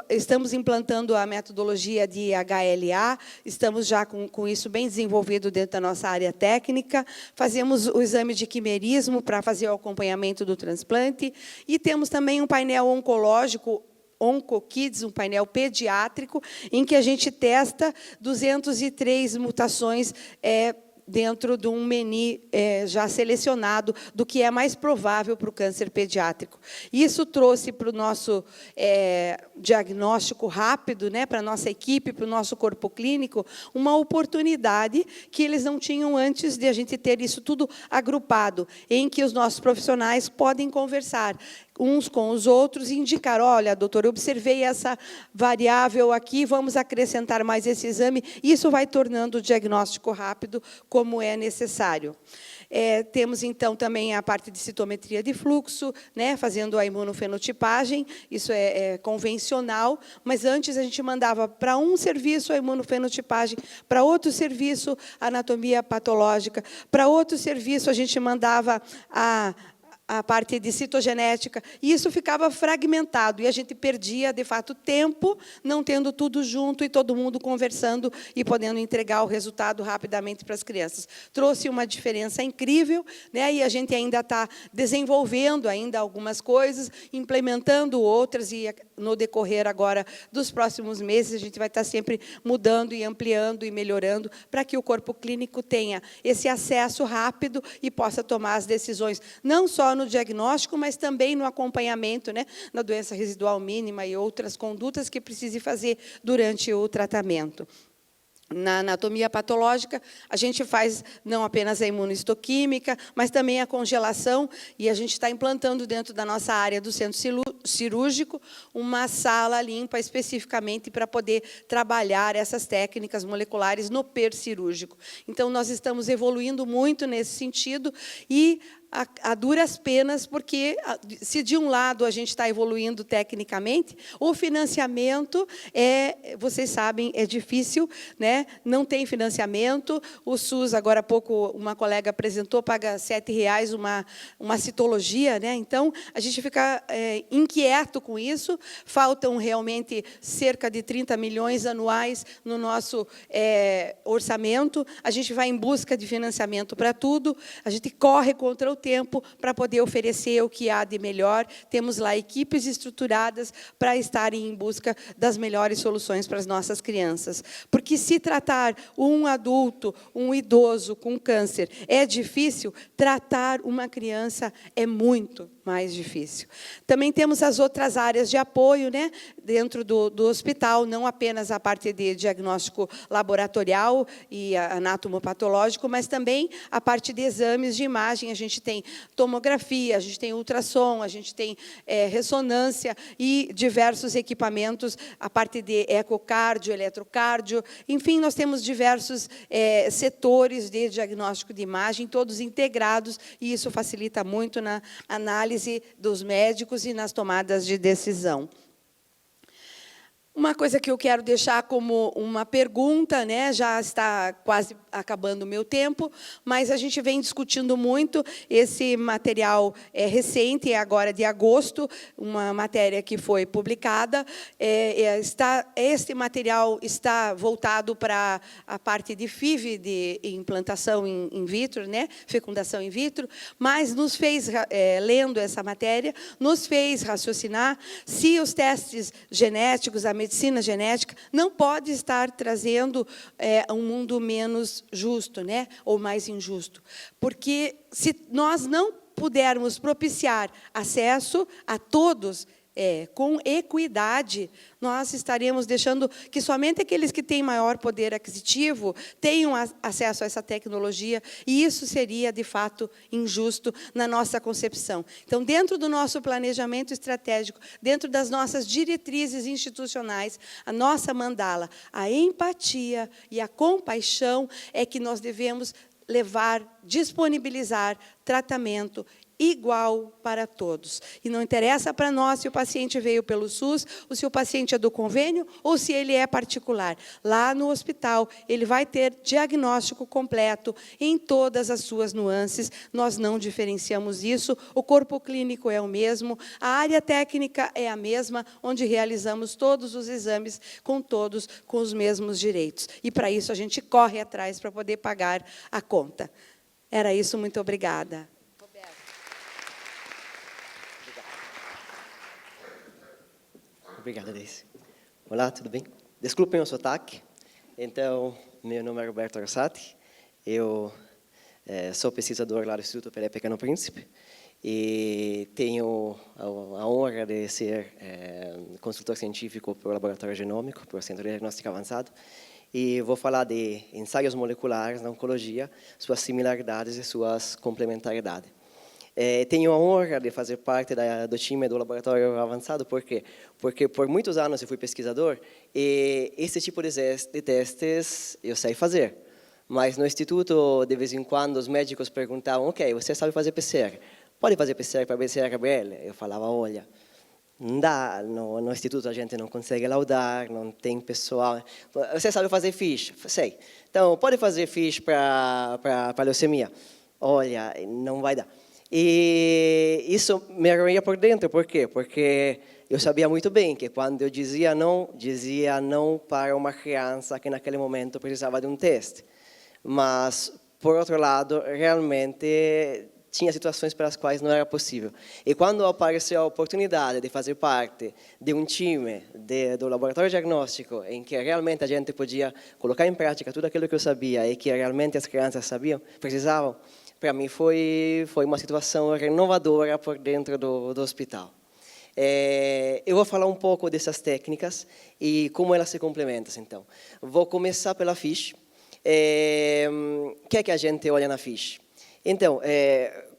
estamos implantando a metodologia de HLA, estamos já com isso bem desenvolvido dentro da nossa área técnica, fazemos o exame de quimerismo para fazer o acompanhamento do transplante, e temos também um painel oncológico, OncoKids, um painel pediátrico, em que a gente testa 203 mutações dentro de um menu já selecionado do que é mais provável para o câncer pediátrico. Isso trouxe para o nosso diagnóstico rápido, né, para a nossa equipe, para o nosso corpo clínico, uma oportunidade que eles não tinham antes de a gente ter isso tudo agrupado, em que os nossos profissionais podem conversar uns com os outros e indicar, olha, doutor, eu observei essa variável aqui, vamos acrescentar mais esse exame. Isso vai tornando o diagnóstico rápido, como é necessário. Temos, então, também a parte de citometria de fluxo, né, fazendo a imunofenotipagem, isso é convencional, mas antes a gente mandava para um serviço a imunofenotipagem, para outro serviço a anatomia patológica, para outro serviço a gente mandava a parte de citogenética, e isso ficava fragmentado, e a gente perdia, de fato, tempo, não tendo tudo junto e todo mundo conversando e podendo entregar o resultado rapidamente para as crianças. Trouxe uma diferença incrível, né? E a gente ainda está desenvolvendo ainda algumas coisas, implementando outras, e no decorrer agora dos próximos meses, a gente vai estar sempre mudando e ampliando e melhorando para que o corpo clínico tenha esse acesso rápido e possa tomar as decisões, não só no diagnóstico, mas também no acompanhamento, né, na doença residual mínima e outras condutas que precise fazer durante o tratamento. Na anatomia patológica, a gente faz não apenas a imunohistoquímica, mas também a congelação, e a gente está implantando dentro da nossa área do centro cirúrgico uma sala limpa especificamente para poder trabalhar essas técnicas moleculares no percirúrgico. Então, nós estamos evoluindo muito nesse sentido e a duras penas, porque se de um lado a gente está evoluindo tecnicamente, o financiamento vocês sabem, é difícil, né? Não tem financiamento. O SUS, agora há pouco, uma colega apresentou, paga R$ 7,00 uma citologia, né? Então, a gente fica inquieto com isso. Faltam realmente cerca de 30 milhões anuais no nosso orçamento. A gente vai em busca de financiamento para tudo, a gente corre contra o tempo para poder oferecer o que há de melhor. Temos lá equipes estruturadas para estarem em busca das melhores soluções para as nossas crianças. Porque se tratar um adulto, um idoso com câncer é difícil, tratar uma criança é muito mais difícil. Também temos as outras áreas de apoio, né, dentro do hospital, não apenas a parte de diagnóstico laboratorial e anatomopatológico, mas também a parte de exames de imagem. A gente tem tomografia, a gente tem ultrassom, a gente tem ressonância e diversos equipamentos, a parte de ecocardio, eletrocardio, enfim, nós temos diversos setores de diagnóstico de imagem, todos integrados, e isso facilita muito na análise dos médicos e nas tomadas de decisão. Uma coisa que eu quero deixar como uma pergunta, né, já está quase acabando o meu tempo, mas a gente vem discutindo muito esse material recente, agora de agosto, uma matéria que foi publicada. Este material está voltado para a parte de FIV, de implantação in vitro, né, fecundação in vitro, mas nos fez, lendo essa matéria, nos fez raciocinar se os testes genéticos, a medicina medicina genética não pode estar trazendo um mundo menos justo, né? Ou mais injusto. Porque se nós não pudermos propiciar acesso a todos com equidade, nós estaremos deixando que somente aqueles que têm maior poder aquisitivo tenham acesso a essa tecnologia, e isso seria, de fato, injusto na nossa concepção. Então, dentro do nosso planejamento estratégico, dentro das nossas diretrizes institucionais, a nossa mandala, a empatia e a compaixão é que nós devemos levar, disponibilizar tratamento igual para todos. E não interessa para nós se o paciente veio pelo SUS, ou se o paciente é do convênio, ou se ele é particular. Lá no hospital, ele vai ter diagnóstico completo em todas as suas nuances. Nós não diferenciamos isso. O corpo clínico é o mesmo, a área técnica é a mesma, onde realizamos todos os exames com todos com os mesmos direitos. E, para isso, a gente corre atrás para poder pagar a conta. Era isso, muito obrigada. Obrigada, Deise. Olá, tudo bem? Desculpem o sotaque. Então, meu nome é Roberto Rossati. Eu sou pesquisador lá do Instituto Pelé Pequeno Príncipe e tenho a honra de ser consultor científico para o Laboratório Genômico, para o Centro de Diagnóstico Avançado. E vou falar de ensaios moleculares na oncologia, suas similaridades e suas complementaridades. Tenho a honra de fazer parte do time do Laboratório Avançado, por quê? Porque por muitos anos eu fui pesquisador e esse tipo de testes eu sei fazer. Mas no instituto, de vez em quando, os médicos perguntavam, ok, você sabe fazer PCR? Pode fazer PCR para BCR-ABL? Eu falava, olha, não dá, no instituto a gente não consegue laudar, não tem pessoal. Você sabe fazer FISH? Sei. Então, pode fazer FISH para leucemia? Olha, não vai dar. E isso me arranha por dentro, por quê? Porque eu sabia muito bem que quando eu dizia não para uma criança que naquele momento precisava de um teste. Mas, por outro lado, realmente tinha situações para as quais não era possível. E quando apareceu a oportunidade de fazer parte de um time do laboratório diagnóstico, em que realmente a gente podia colocar em prática tudo aquilo que eu sabia e que realmente as crianças precisavam, para mim foi uma situação renovadora por dentro do hospital. Eu vou falar um pouco dessas técnicas e como elas se complementam, então. Vou começar pela FISH. O que é que a gente olha na FISH? Então,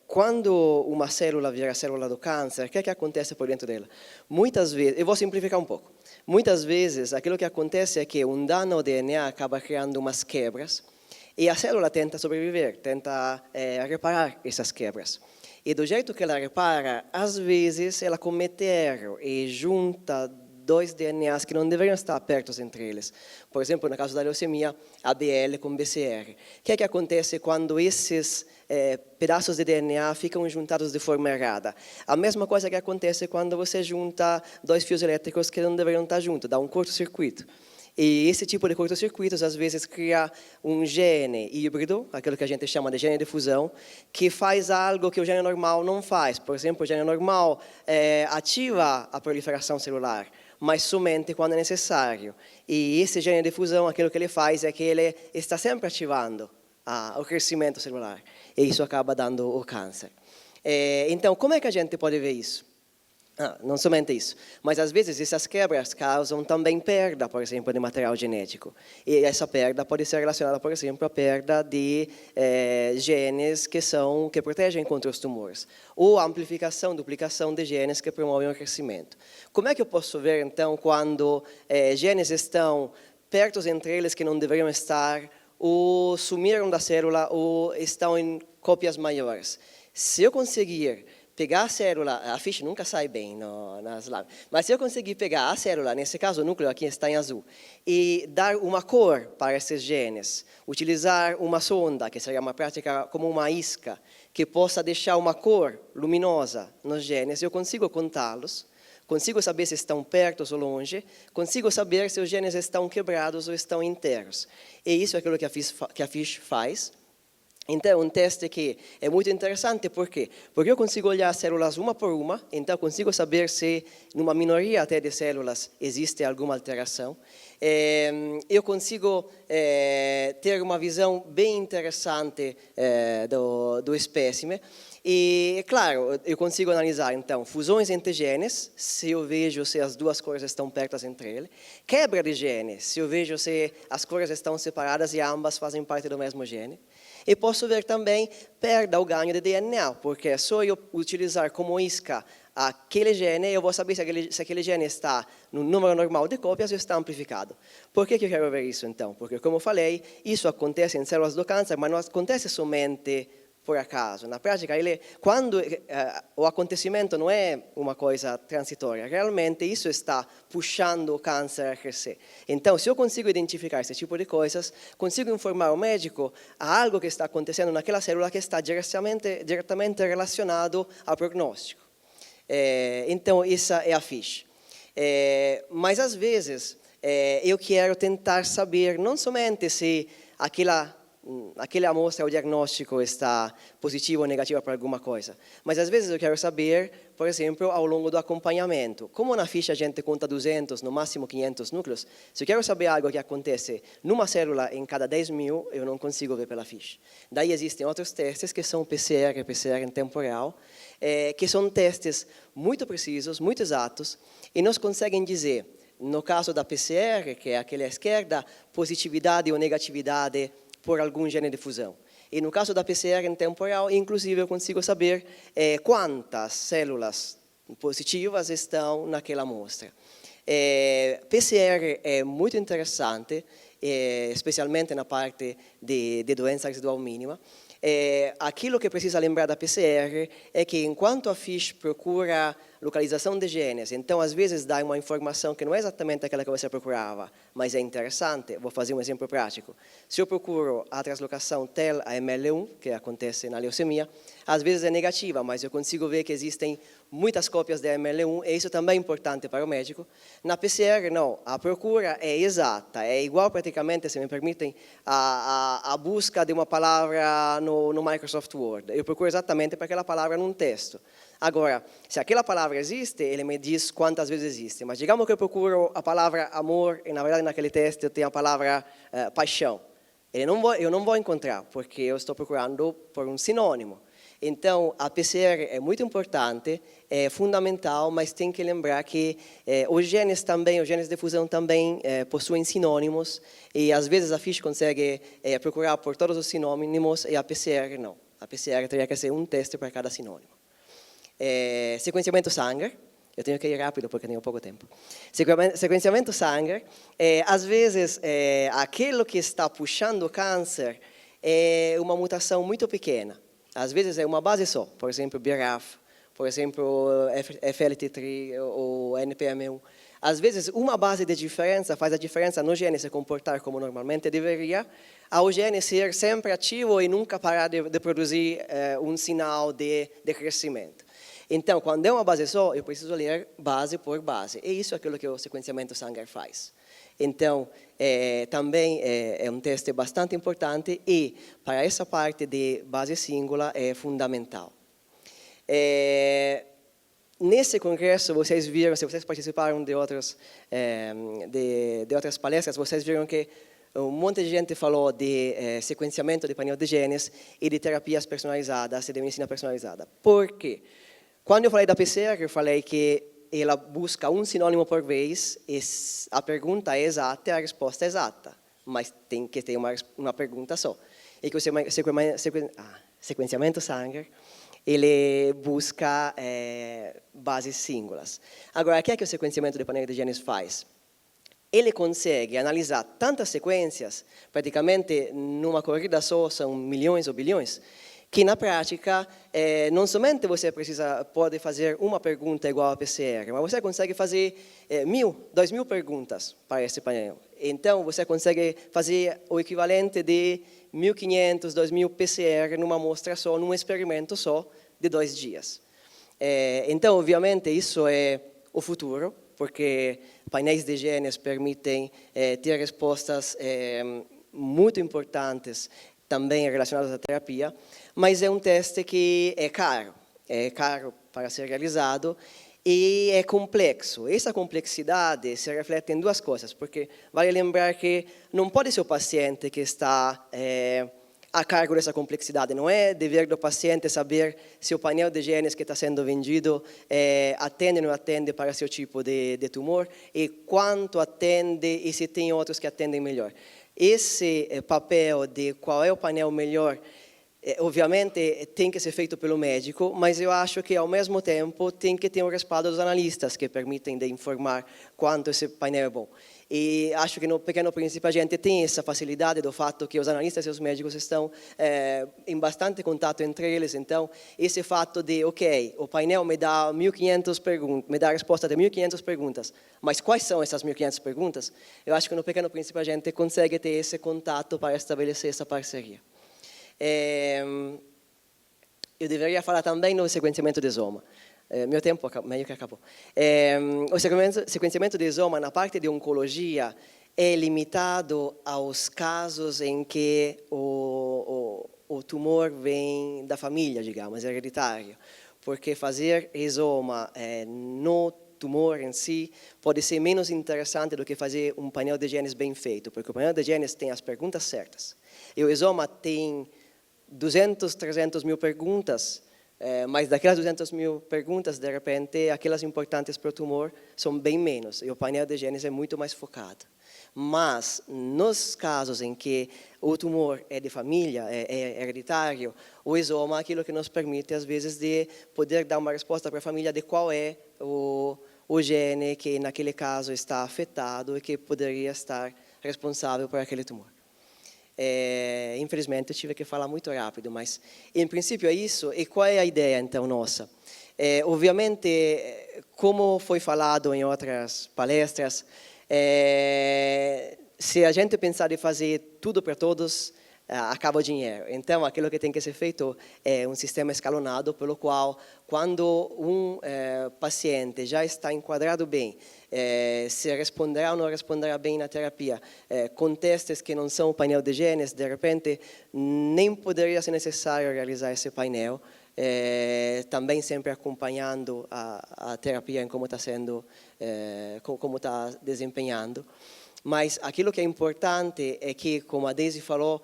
quando uma célula vira a célula do câncer, o que é que acontece por dentro dela? Muitas vezes, eu vou simplificar um pouco, muitas vezes aquilo que acontece é que um dano ao DNA acaba criando umas quebras, e a célula tenta sobreviver, tenta reparar essas quebras. E do jeito que ela repara, às vezes ela comete erro e junta dois DNAs que não deveriam estar perto entre eles. Por exemplo, no caso da leucemia, ABL com BCR. O que é que acontece quando esses pedaços de DNA ficam juntados de forma errada? A mesma coisa que acontece quando você junta dois fios elétricos que não deveriam estar juntos, dá um curto-circuito. E esse tipo de curto-circuitos, às vezes, cria um gene híbrido, aquilo que a gente chama de gene de fusão, que faz algo que o gene normal não faz. Por exemplo, o gene normal ativa a proliferação celular, mas somente quando é necessário. E esse gene de fusão, aquilo que ele faz é que ele está sempre ativando o crescimento celular. E isso acaba dando o câncer. Então, como é que a gente pode ver isso? Não somente isso, mas às vezes essas quebras causam também perda, por exemplo, de material genético. E essa perda pode ser relacionada, por exemplo, à perda de genes que protegem contra os tumores, ou amplificação, duplicação de genes que promovem o crescimento. Como é que eu posso ver, então, quando genes estão perto entre eles que não deveriam estar, ou sumiram da célula, ou estão em cópias maiores? Se eu conseguir pegar a célula, a FISH nunca sai bem nas lábias, mas se eu conseguir pegar a célula, nesse caso o núcleo aqui está em azul, e dar uma cor para esses genes, utilizar uma sonda, que seria uma prática como uma isca, que possa deixar uma cor luminosa nos genes, eu consigo contá-los, consigo saber se estão perto ou longe, consigo saber se os genes estão quebrados ou estão inteiros. E isso é aquilo que a FISH faz. Então, é um teste que é muito interessante, por quê? Porque eu consigo olhar células uma por uma, então consigo saber se numa minoria até de células existe alguma alteração. Eu consigo ter uma visão bem interessante do espécime. E, claro, eu consigo analisar, então, fusões entre genes, se eu vejo se as duas cores estão perto entre eles. Quebra de genes, se eu vejo se as cores estão separadas e ambas fazem parte do mesmo gene. E posso ver também perda ou ganho de DNA, porque só eu utilizar como isca aquele gene, eu vou saber se aquele gene está no número normal de cópias ou está amplificado. Por que eu quero ver isso, então? Porque, como eu falei, isso acontece em células do câncer, mas não acontece somente por acaso. Na prática, quando o acontecimento não é uma coisa transitória, realmente isso está puxando o câncer a crescer. Então, se eu consigo identificar esse tipo de coisas, consigo informar o médico a algo que está acontecendo naquela célula que está diretamente relacionado ao prognóstico. Então, essa é a ficha. Mas, às vezes, eu quero tentar saber não somente se aquela amostra ou diagnóstico está positivo ou negativo para alguma coisa. Mas, às vezes, eu quero saber, por exemplo, ao longo do acompanhamento. Como na ficha a gente conta 200, no máximo 500 núcleos, se eu quero saber algo que acontece numa célula em cada 10 mil, eu não consigo ver pela ficha. Daí existem outros testes que são PCR em tempo real, que são testes muito precisos, muito exatos, e nos conseguem dizer, no caso da PCR, que é aquela à esquerda, positividade ou negatividade por algum gene de fusão. E no caso da PCR em tempo real, inclusive eu consigo saber quantas células positivas estão naquela amostra. PCR é muito interessante, especialmente na parte de doença residual mínima. Aquilo que precisa lembrar da PCR é que enquanto a FISH procura localização de genes, então às vezes dá uma informação que não é exatamente aquela que você procurava, mas é interessante. Vou fazer um exemplo prático. Se eu procuro a translocação TEL a ML1, que acontece na leucemia, às vezes é negativa, mas eu consigo ver que existem muitas cópias de ML1, e isso também é importante para o médico. Na PCR, não, a procura é exata, é igual praticamente, se me permitem, a busca de uma palavra no Microsoft Word. Eu procuro exatamente para aquela palavra num texto. Agora, se aquela palavra existe, ele me diz quantas vezes existe. Mas digamos que eu procuro a palavra amor, e na verdade naquele texto eu tenho a palavra paixão. Eu não vou encontrar, porque eu estou procurando por um sinônimo. Então, a PCR é muito importante, é fundamental, mas tem que lembrar que os genes de fusão também possuem sinônimos, e às vezes a FISH consegue procurar por todos os sinônimos, e a PCR não. A PCR teria que ser um teste para cada sinônimo. Sequenciamento Sanger, eu tenho que ir rápido porque tenho pouco tempo. Sequenciamento Sanger, às vezes, aquilo que está puxando o câncer é uma mutação muito pequena. Às vezes é uma base só, por exemplo, BRAF, por exemplo, FLT3 ou NPM1. Às vezes, uma base de diferença faz a diferença no gene se comportar como normalmente deveria, ao gene ser sempre ativo e nunca parar de produzir um sinal de crescimento. Então, quando é uma base só, eu preciso ler base por base. E isso é aquilo que o sequenciamento Sanger faz. Então, também é um teste bastante importante e, para essa parte de base singular, é fundamental. Nesse congresso, vocês viram, se vocês participaram de outras palestras, vocês viram que um monte de gente falou de sequenciamento de painel de genes e de terapias personalizadas e de medicina personalizada. Por quê? Quando eu falei da PCR, eu falei que ela busca um sinônimo por vez, e a pergunta é exata e a resposta é exata, mas tem que ter uma pergunta só. E que o sequenciamento Sanger, ele busca bases singulares. Agora, o que é que o sequenciamento de painel de genes faz? Ele consegue analisar tantas sequências, praticamente numa corrida só, são milhões ou bilhões, que na prática, não somente você pode fazer uma pergunta igual a PCR, mas você consegue fazer 1.000, 2.000 perguntas para esse painel. Então, você consegue fazer o equivalente de 1.500, 2.000 PCR numa amostra só, num experimento só, de 2 dias. Então, obviamente, isso é o futuro, porque painéis de genes permitem ter respostas muito importantes também relacionados à terapia, mas é um teste que é caro para ser realizado e é complexo. Essa complexidade se reflete em duas coisas, porque vale lembrar que não pode ser o paciente que está a cargo dessa complexidade. Não é dever do paciente saber se o painel de genes que está sendo vendido atende ou não atende para seu tipo de tumor, e quanto atende e se tem outros que atendem melhor. Esse papel de qual é o painel melhor, obviamente tem que ser feito pelo médico, mas eu acho que ao mesmo tempo tem que ter o respaldo dos analistas que permitem de informar quanto esse painel é bom. E acho que no Pequeno Príncipe a gente tem essa facilidade do fato que os analistas e os médicos estão em bastante contato entre eles. Então, esse fato de, ok, o painel me dá 1.500 perguntas, me dá a resposta de 1.500 perguntas, mas quais são essas 1.500 perguntas? Eu acho que no Pequeno Príncipe a gente consegue ter esse contato para estabelecer essa parceria. Eu deveria falar também no sequenciamento de soma. Meu tempo meio que acabou. O sequenciamento de soma na parte de oncologia é limitado aos casos em que o tumor vem da família, digamos, hereditário. Porque fazer rizoma no tumor em si pode ser menos interessante do que fazer um painel de genes bem feito, porque o painel de genes tem as perguntas certas. E o rizoma tem 200, 300 mil perguntas, mas daquelas 200 mil perguntas, de repente, aquelas importantes para o tumor são bem menos, e o painel de genes é muito mais focado. Mas, nos casos em que o tumor é de família, é hereditário, o rizoma é aquilo que nos permite, às vezes, de poder dar uma resposta para a família de qual é o gene que, naquele caso, está afetado e que poderia estar responsável por aquele tumor. Infelizmente, eu tive que falar muito rápido, mas, em princípio, é isso. E qual é a ideia, então, nossa? Obviamente, como foi falado em outras palestras, se a gente pensar em fazer tudo para todos, acaba o dinheiro. Então, aquilo que tem que ser feito é um sistema escalonado, pelo qual, quando um paciente já está enquadrado bem, se responderá ou não responderá bem na terapia, com testes que não são o painel de genes, de repente, nem poderia ser necessário realizar esse painel, também sempre acompanhando a terapia em como está sendo, como está desempenhando. Mas aquilo que é importante é que, como a Daisy falou,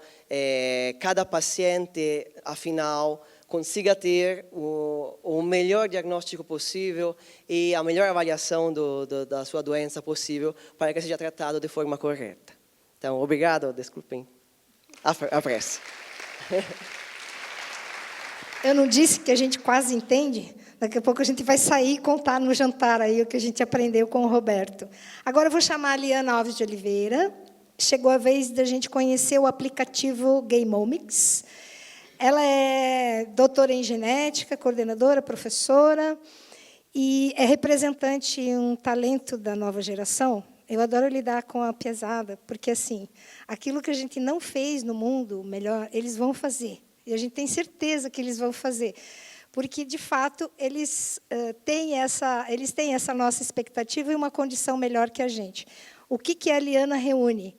cada paciente, afinal, consiga ter o melhor diagnóstico possível e a melhor avaliação da sua doença possível para que seja tratado de forma correta. Então, obrigado, desculpem a pressa. Eu não disse que a gente quase entende? Daqui a pouco a gente vai sair e contar no jantar aí o que a gente aprendeu com o Roberto. Agora eu vou chamar a Liana Alves de Oliveira. Chegou a vez da gente conhecer o aplicativo Gameomics. Ela é doutora em genética, coordenadora, professora, e é representante, um talento da nova geração. Eu adoro lidar com a pesada, porque, assim, aquilo que a gente não fez no mundo melhor, eles vão fazer. E a gente tem certeza que eles vão fazer. Porque, de fato, eles têm essa nossa expectativa e uma condição melhor que a gente. O que a Liana reúne?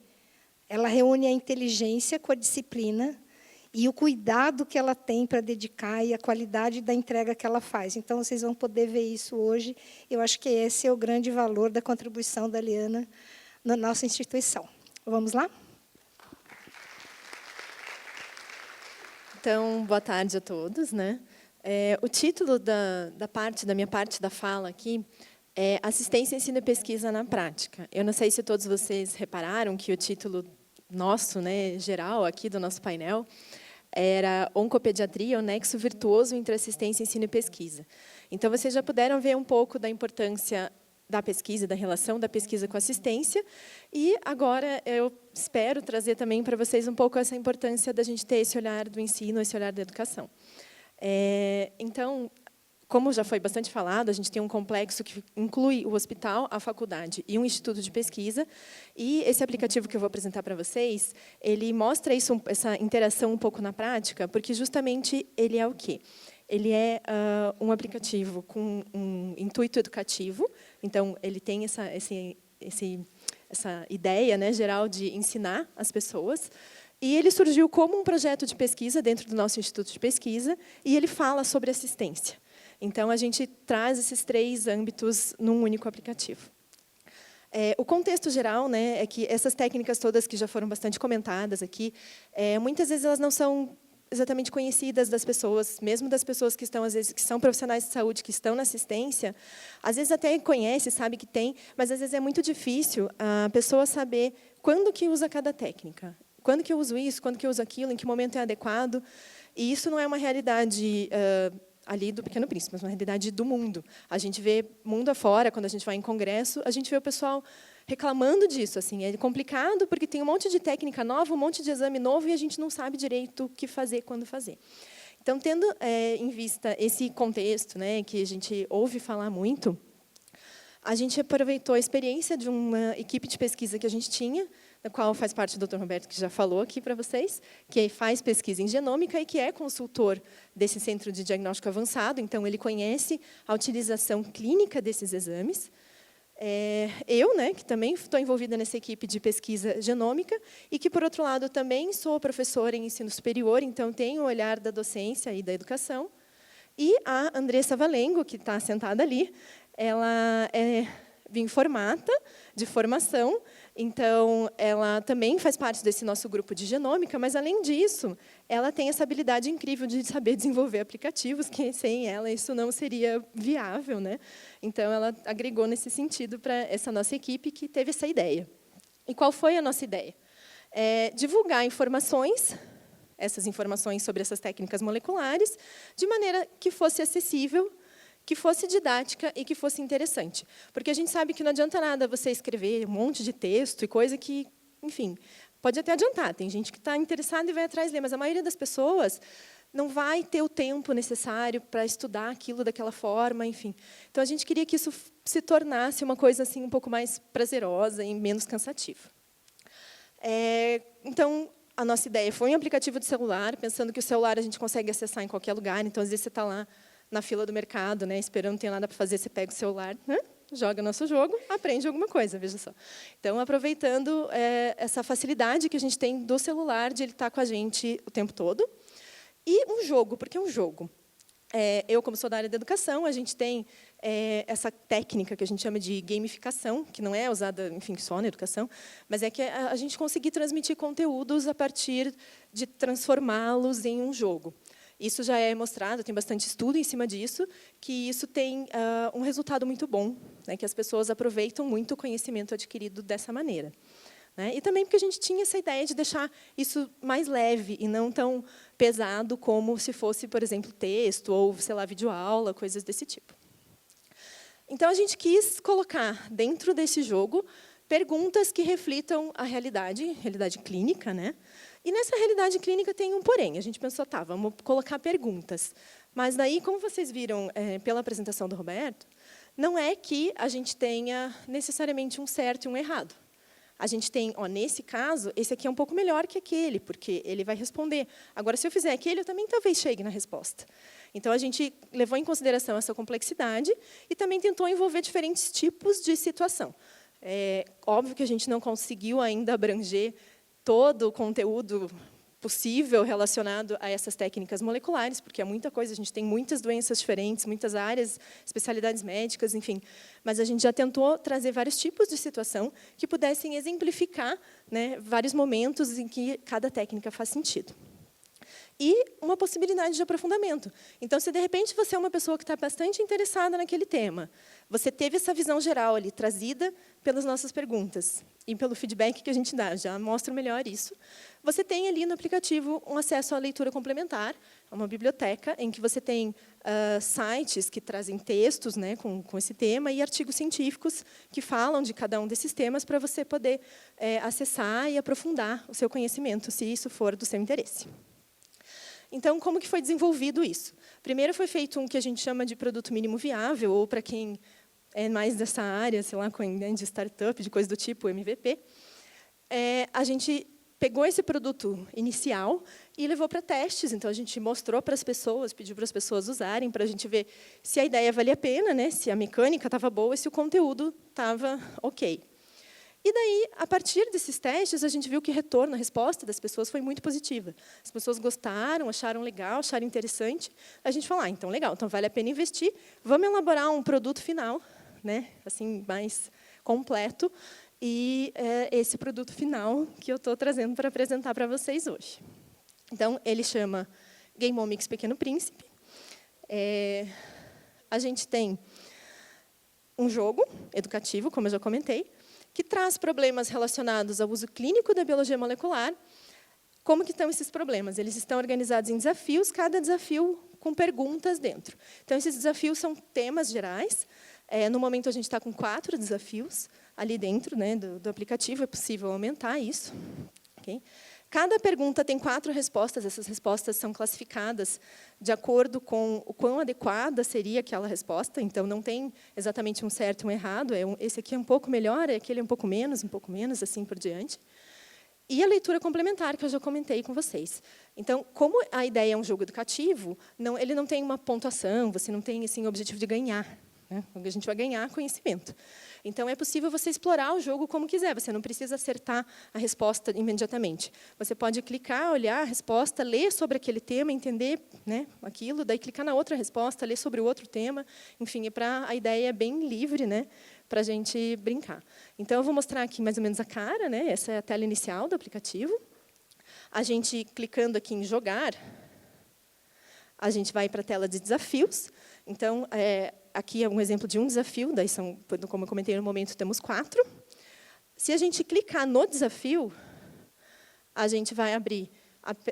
Ela reúne a inteligência com a disciplina e o cuidado que ela tem para dedicar e a qualidade da entrega que ela faz. Então, vocês vão poder ver isso hoje. Eu acho que esse é o grande valor da contribuição da Liana na nossa instituição. Vamos lá? Então, boa tarde a todos, né? O título da minha parte da fala aqui é Assistência, Ensino e Pesquisa na Prática. Eu não sei se todos vocês repararam que o título nosso, né, geral, aqui do nosso painel, era Oncopediatria, o nexo virtuoso entre assistência, ensino e pesquisa. Então, vocês já puderam ver um pouco da importância da pesquisa, da relação da pesquisa com a assistência, e agora eu espero trazer também para vocês um pouco essa importância da gente ter esse olhar do ensino, esse olhar da educação. Então, como já foi bastante falado, a gente tem um complexo que inclui o hospital, a faculdade e um instituto de pesquisa. E esse aplicativo que eu vou apresentar para vocês, ele mostra isso, essa interação um pouco na prática, porque justamente ele é o quê? Ele é um aplicativo com um intuito educativo. Então, ele tem essa ideia, né, geral de ensinar as pessoas. E ele surgiu como um projeto de pesquisa dentro do nosso Instituto de Pesquisa, e ele fala sobre assistência. Então, a gente traz esses 3 âmbitos num único aplicativo. O contexto geral, né, é que essas técnicas todas que já foram bastante comentadas aqui, muitas vezes elas não são exatamente conhecidas das pessoas, mesmo das pessoas que estão, às vezes, que são profissionais de saúde, que estão na assistência, às vezes até conhece, sabe que tem, mas às vezes é muito difícil a pessoa saber quando que usa cada técnica. Quando que eu uso isso, quando que eu uso aquilo, em que momento é adequado. E isso não é uma realidade ali do Pequeno Príncipe, mas uma realidade do mundo. A gente vê mundo afora, quando a gente vai em congresso, a gente vê o pessoal reclamando disso. Assim, é complicado porque tem um monte de técnica nova, um monte de exame novo, e a gente não sabe direito o que fazer, quando fazer. Então, tendo em vista esse contexto, né, que a gente ouve falar muito, a gente aproveitou a experiência de uma equipe de pesquisa que a gente tinha, da qual faz parte do Dr. Roberto, que já falou aqui para vocês, que faz pesquisa em genômica e que é consultor desse centro de diagnóstico avançado. Então, ele conhece a utilização clínica desses exames. Eu, né, que também estou envolvida nessa equipe de pesquisa genômica e que, por outro lado, também sou professora em ensino superior, então tenho o olhar da docência e da educação. E a Andressa Valengo, que está sentada ali, ela é bioinformata de formação, então ela também faz parte desse nosso grupo de genômica, mas, além disso, ela tem essa habilidade incrível de saber desenvolver aplicativos, que sem ela isso não seria viável, né? Então, ela agregou nesse sentido para essa nossa equipe que teve essa ideia. E qual foi a nossa ideia? Divulgar informações, essas informações sobre essas técnicas moleculares, de maneira que fosse acessível, que fosse didática e que fosse interessante. Porque a gente sabe que não adianta nada você escrever um monte de texto e coisa que, enfim, pode até adiantar. Tem gente que está interessada e vai atrás de ler, mas a maioria das pessoas não vai ter o tempo necessário para estudar aquilo daquela forma, enfim. Então, a gente queria que isso se tornasse uma coisa assim um pouco mais prazerosa e menos cansativa. Então, a nossa ideia foi um aplicativo de celular, pensando que o celular a gente consegue acessar em qualquer lugar. Então, às vezes, você está lá na fila do mercado, né, esperando, não tem nada para fazer, você pega o celular, né, joga nosso jogo, aprende alguma coisa, veja só. Então, aproveitando essa facilidade que a gente tem do celular, de ele estar com a gente o tempo todo. E um jogo, porque é um jogo. Eu, como sou da área da educação, a gente tem essa técnica que a gente chama de gamificação, que não é usada, enfim, só na educação, mas é que a gente conseguir transmitir conteúdos a partir de transformá-los em um jogo. Isso já é mostrado, tem bastante estudo em cima disso, que isso tem um resultado muito bom, né, que as pessoas aproveitam muito o conhecimento adquirido dessa maneira. Né? E também porque a gente tinha essa ideia de deixar isso mais leve e não tão pesado como se fosse, por exemplo, texto ou, sei lá, videoaula, coisas desse tipo. Então, a gente quis colocar dentro desse jogo perguntas que reflitam a realidade clínica, né? E nessa realidade clínica tem um porém. A gente pensou, tá, vamos colocar perguntas. Mas daí, como vocês viram pela apresentação do Roberto, não é que a gente tenha necessariamente um certo e um errado. A gente tem, nesse caso, esse aqui é um pouco melhor que aquele, porque ele vai responder. Agora, se eu fizer aquele, eu também talvez chegue na resposta. Então, a gente levou em consideração essa complexidade e também tentou envolver diferentes tipos de situação. Óbvio que a gente não conseguiu ainda abranger todo o conteúdo possível relacionado a essas técnicas moleculares, porque é muita coisa, a gente tem muitas doenças diferentes, muitas áreas, especialidades médicas, enfim. Mas a gente já tentou trazer vários tipos de situação que pudessem exemplificar, né, vários momentos em que cada técnica faz sentido. E uma possibilidade de aprofundamento. Então, se de repente você é uma pessoa que está bastante interessada naquele tema, você teve essa visão geral ali, trazida pelas nossas perguntas e pelo feedback que a gente dá, já mostra melhor isso, você tem ali no aplicativo um acesso à leitura complementar, a uma biblioteca em que você tem sites que trazem textos, né, com esse tema e artigos científicos que falam de cada um desses temas para você poder acessar e aprofundar o seu conhecimento, se isso for do seu interesse. Então, como que foi desenvolvido isso? Primeiro foi feito um que a gente chama de produto mínimo viável, ou para quem é mais dessa área, sei lá, de startup, de coisa do tipo, MVP. A gente pegou esse produto inicial e levou para testes. Então, a gente mostrou para as pessoas, pediu para as pessoas usarem, para a gente ver se a ideia valia a pena, né, se a mecânica estava boa e se o conteúdo estava ok. E daí, a partir desses testes, a gente viu que o retorno, a resposta das pessoas foi muito positiva. As pessoas gostaram, acharam legal, acharam interessante. A gente falou, então legal, então vale a pena investir, vamos elaborar um produto final, né, assim, mais completo, e esse produto final que eu estou trazendo para apresentar para vocês hoje. Então, ele chama Gameomics Pequeno Príncipe. A gente tem um jogo educativo, como eu já comentei, que traz problemas relacionados ao uso clínico da biologia molecular. Como que estão esses problemas? Eles estão organizados em desafios, cada desafio com perguntas dentro. Então, esses desafios são temas gerais. No momento, a gente está com 4 desafios ali dentro, né, do aplicativo. É possível aumentar isso. Okay? Cada pergunta tem 4 respostas. Essas respostas são classificadas de acordo com o quão adequada seria aquela resposta. Então, não tem exatamente um certo e um errado. Esse aqui é um pouco melhor, aquele é um pouco menos, assim por diante. E a leitura complementar, que eu já comentei com vocês. Então, como a ideia é um jogo educativo, ele não tem uma pontuação, você não tem assim, o objetivo de ganhar. Né? A gente vai ganhar conhecimento. Então, é possível você explorar o jogo como quiser. Você não precisa acertar a resposta imediatamente. Você pode clicar, olhar a resposta, ler sobre aquele tema, entender, né, aquilo, daí clicar na outra resposta, ler sobre o outro tema. Enfim, a ideia é bem livre, né, para a gente brincar. Então, eu vou mostrar aqui mais ou menos a cara. Né? Essa é a tela inicial do aplicativo. A gente, clicando aqui em jogar, a gente vai para a tela de desafios. Então, aqui é um exemplo de um desafio, daí são, como eu comentei no momento, temos 4. Se a gente clicar no desafio, a gente vai abrir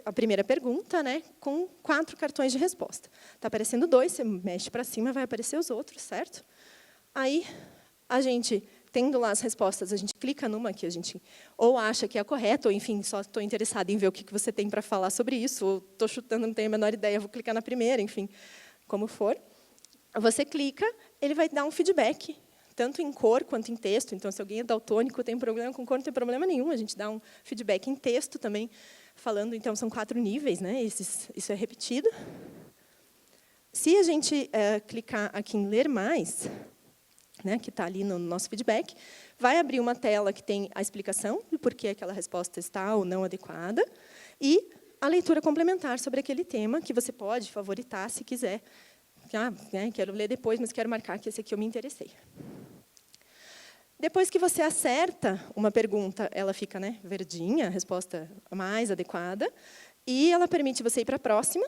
a primeira pergunta, né, com 4 cartões de resposta. Está aparecendo 2, você mexe para cima, vai aparecer os outros, certo? Aí, a gente, tendo lá as respostas, a gente clica numa que a gente ou acha que é a correta, ou, enfim, só estou interessada em ver o que você tem para falar sobre isso, ou estou chutando, não tenho a menor ideia, vou clicar na primeira, enfim, como for. Você clica, ele vai dar um feedback, tanto em cor quanto em texto. Então, se alguém é daltônico, tem problema com cor, não tem problema nenhum. A gente dá um feedback em texto também, falando. Então, são 4 níveis, né? Isso é repetido. Se a gente clicar aqui em ler mais, né, que está ali no nosso feedback, vai abrir uma tela que tem a explicação de por que aquela resposta está ou não adequada, e a leitura complementar sobre aquele tema, que você pode favoritar se quiser. Quero ler depois, mas quero marcar que esse aqui eu me interessei. Depois que você acerta uma pergunta, ela fica, né, verdinha, a resposta mais adequada, e ela permite você ir para a próxima.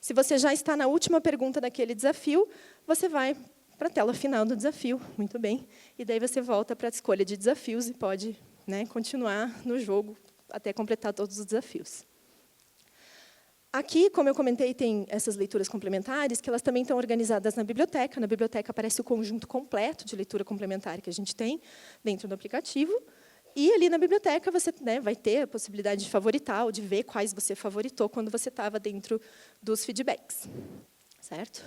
Se você já está na última pergunta daquele desafio, você vai para a tela final do desafio, muito bem, e daí você volta para a escolha de desafios e pode, né, continuar no jogo até completar todos os desafios. Aqui, como eu comentei, tem essas leituras complementares, que elas também estão organizadas na biblioteca. Na biblioteca aparece o conjunto completo de leitura complementar que a gente tem dentro do aplicativo. E ali na biblioteca você, né, vai ter a possibilidade de favoritar ou de ver quais você favoritou quando você estava dentro dos feedbacks. Certo?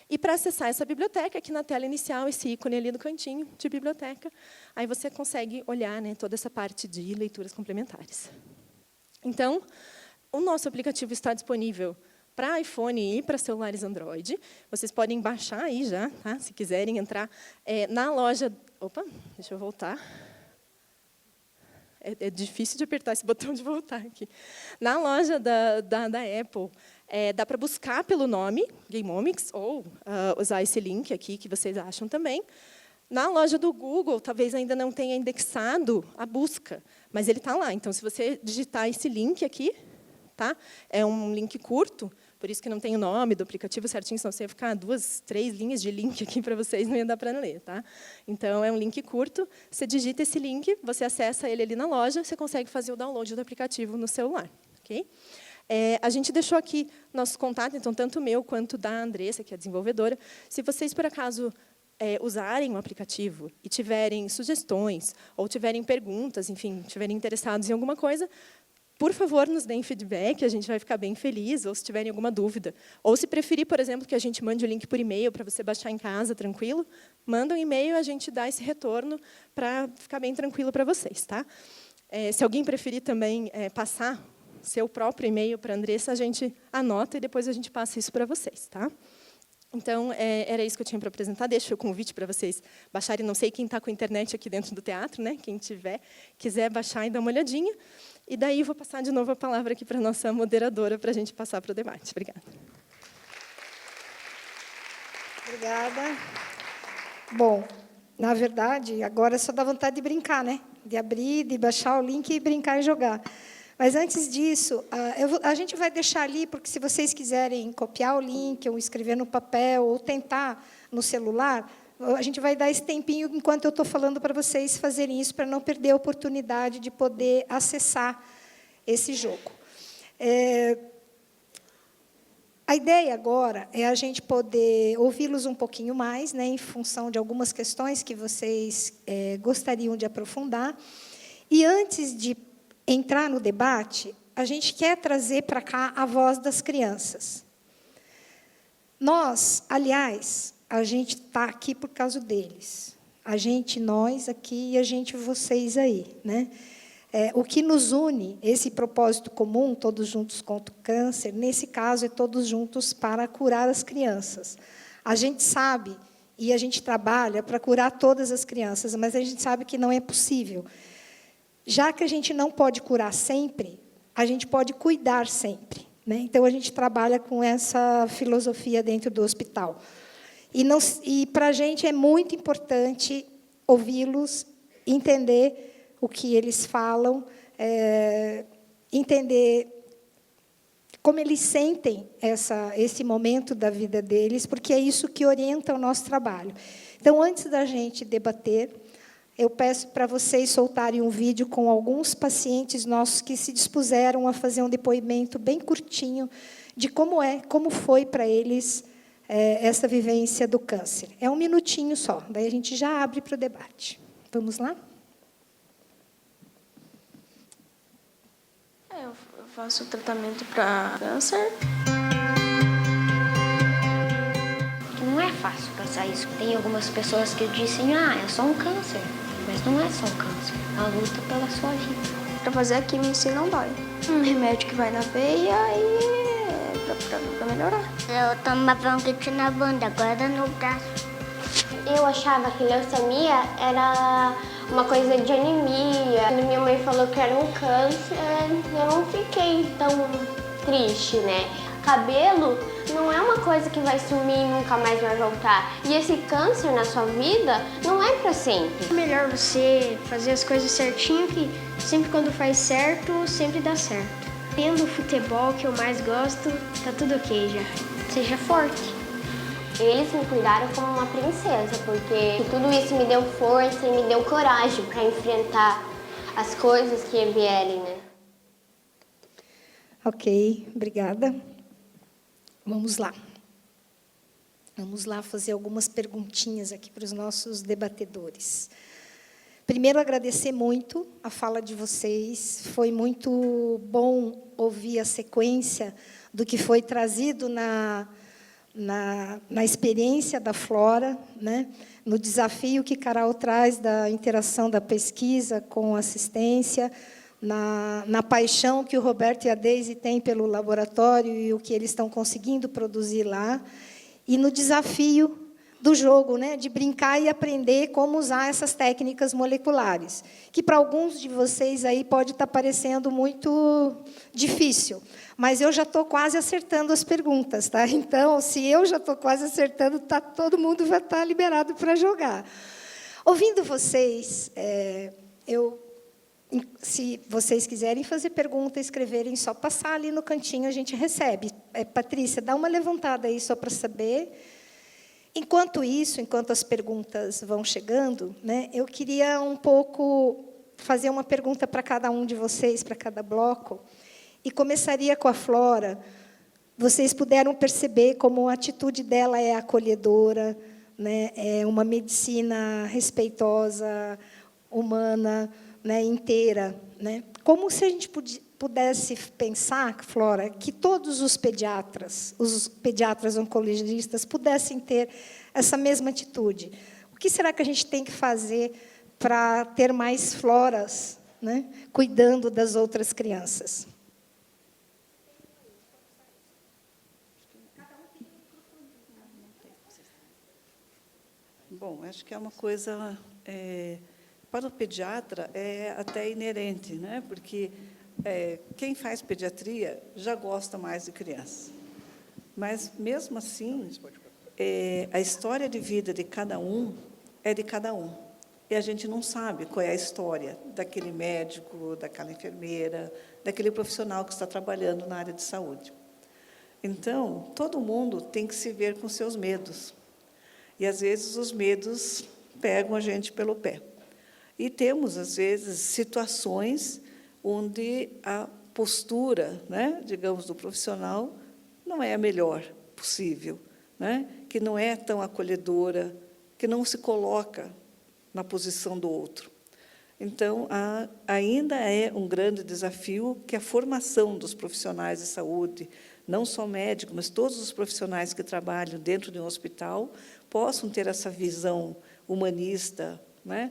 E para acessar essa biblioteca, aqui na tela inicial, esse ícone ali no cantinho de biblioteca, aí você consegue olhar, né, toda essa parte de leituras complementares. Então, o nosso aplicativo está disponível para iPhone e para celulares Android. Vocês podem baixar aí já, tá? Se quiserem entrar na loja... Opa, deixa eu voltar. É difícil de apertar esse botão de voltar aqui. Na loja da Apple, dá para buscar pelo nome, Gameomics, ou usar esse link aqui que vocês acham também. Na loja do Google, talvez ainda não tenha indexado a busca, mas ele está lá. Então, se você digitar esse link aqui, tá? É um link curto, por isso que não tem o nome do aplicativo certinho, senão você ia ficar 2, 3 linhas de link aqui para vocês, não ia dar para ler. Tá? Então, é um link curto, você digita esse link, você acessa ele ali na loja, você consegue fazer o download do aplicativo no celular. Okay? A gente deixou aqui nosso contato, então, tanto o meu quanto da Andressa, que é a desenvolvedora. Se vocês, por acaso, usarem o aplicativo e tiverem sugestões, ou tiverem perguntas, enfim, tiverem interessados em alguma coisa, por favor, nos deem feedback, a gente vai ficar bem feliz, ou se tiverem alguma dúvida. Ou se preferir, por exemplo, que a gente mande o link por e-mail para você baixar em casa, tranquilo, manda um e-mail e a gente dá esse retorno para ficar bem tranquilo para vocês. Tá? Se alguém preferir também passar seu próprio e-mail para a Andressa, a gente anota e depois a gente passa isso para vocês. Tá? Então, era isso que eu tinha para apresentar. Deixo o convite para vocês baixarem. Não sei quem está com a internet aqui dentro do teatro, né? Quem quiser baixar e dar uma olhadinha. E daí vou passar de novo a palavra aqui para a nossa moderadora, para a gente passar para o debate. Obrigada. Obrigada. Bom, na verdade, agora só dá vontade de brincar, né? De abrir, de baixar o link e brincar e jogar. Mas, antes disso, a gente vai deixar ali, porque, se vocês quiserem copiar o link, ou escrever no papel, ou tentar no celular, a gente vai dar esse tempinho enquanto eu estou falando para vocês fazerem isso, para não perder a oportunidade de poder acessar esse jogo. A ideia agora é a gente poder ouvi-los um pouquinho mais, né, em função de algumas questões que vocês gostariam de aprofundar. E, antes de entrar no debate, a gente quer trazer para cá a voz das crianças. Nós, aliás, a gente está aqui por causa deles. A gente, nós aqui, e a gente, vocês aí, né? O que nos une, esse propósito comum, todos juntos contra o câncer, nesse caso, é todos juntos para curar as crianças. A gente sabe, e a gente trabalha para curar todas as crianças, mas a gente sabe que não é possível. Já que a gente não pode curar sempre, a gente pode cuidar sempre, né? Então, a gente trabalha com essa filosofia dentro do hospital. E para a gente é muito importante ouvi-los, entender o que eles falam, entender como eles sentem esse momento da vida deles, porque é isso que orienta o nosso trabalho. Então, antes da gente debater, eu peço para vocês soltarem um vídeo com alguns pacientes nossos que se dispuseram a fazer um depoimento bem curtinho de como foi para eles essa vivência do câncer. É 1 minutinho só, daí a gente já abre para o debate. Vamos lá? Eu faço tratamento para câncer. Não é fácil passar isso. Tem algumas pessoas que dizem, é só um câncer. Mas não é só um câncer, é uma luta pela sua vida. Para fazer a quimio não dói. Um remédio que vai na veia e pra melhorar. Eu tomava bronquite na bunda, agora no braço. Eu achava que leucemia era uma coisa de anemia. Quando minha mãe falou que era um câncer, eu não fiquei tão triste, né? Cabelo não é uma coisa que vai sumir e nunca mais vai voltar. E esse câncer na sua vida não é para sempre. É melhor você fazer as coisas certinho, que sempre quando faz certo, sempre dá certo. Tendo o futebol que eu mais gosto, tá tudo ok já. Seja forte. Eles me cuidaram como uma princesa, porque tudo isso me deu força e me deu coragem para enfrentar as coisas que vierem, né? Ok, obrigada. Vamos lá. Vamos lá fazer algumas perguntinhas aqui para os nossos debatedores. Primeiro, agradecer muito a fala de vocês. Foi muito bom ouvir a sequência do que foi trazido na experiência da Flora, né? No desafio que Carol traz da interação da pesquisa com assistência, na paixão que o Roberto e a Deise têm pelo laboratório e o que eles estão conseguindo produzir lá, e no desafio do jogo, né, de brincar e aprender como usar essas técnicas moleculares, que para alguns de vocês aí pode estar parecendo muito difícil, mas eu já estou quase acertando as perguntas, tá? Então, se eu já estou quase acertando, todo mundo vai estar liberado para jogar. Ouvindo vocês, se vocês quiserem fazer pergunta, escreverem, só passar ali no cantinho, a gente recebe. Patrícia, dá uma levantada aí só para saber. Enquanto isso, enquanto as perguntas vão chegando, né, eu queria um pouco fazer uma pergunta para cada um de vocês, para cada bloco, e começaria com a Flora. Vocês puderam perceber como a atitude dela é acolhedora, né, é uma medicina respeitosa, humana, né, inteira, né? Como se a gente pudesse pensar, Flora, que todos os pediatras oncologistas, pudessem ter essa mesma atitude. O que será que a gente tem que fazer para ter mais Floras, né, cuidando das outras crianças? Bom, acho que é uma coisa, para o pediatra, é até inerente, né? Porque quem faz pediatria já gosta mais de criança. Mas, mesmo assim, a história de vida de cada um é de cada um. E a gente não sabe qual é a história daquele médico, daquela enfermeira, daquele profissional que está trabalhando na área de saúde. Então, todo mundo tem que se ver com seus medos. E, às vezes, os medos pegam a gente pelo pé. E temos, às vezes, situações onde a postura, né, digamos, do profissional não é a melhor possível, né, que não é tão acolhedora, que não se coloca na posição do outro. Então, ainda é um grande desafio que a formação dos profissionais de saúde, não só médicos, mas todos os profissionais que trabalham dentro de um hospital, possam ter essa visão humanista, né,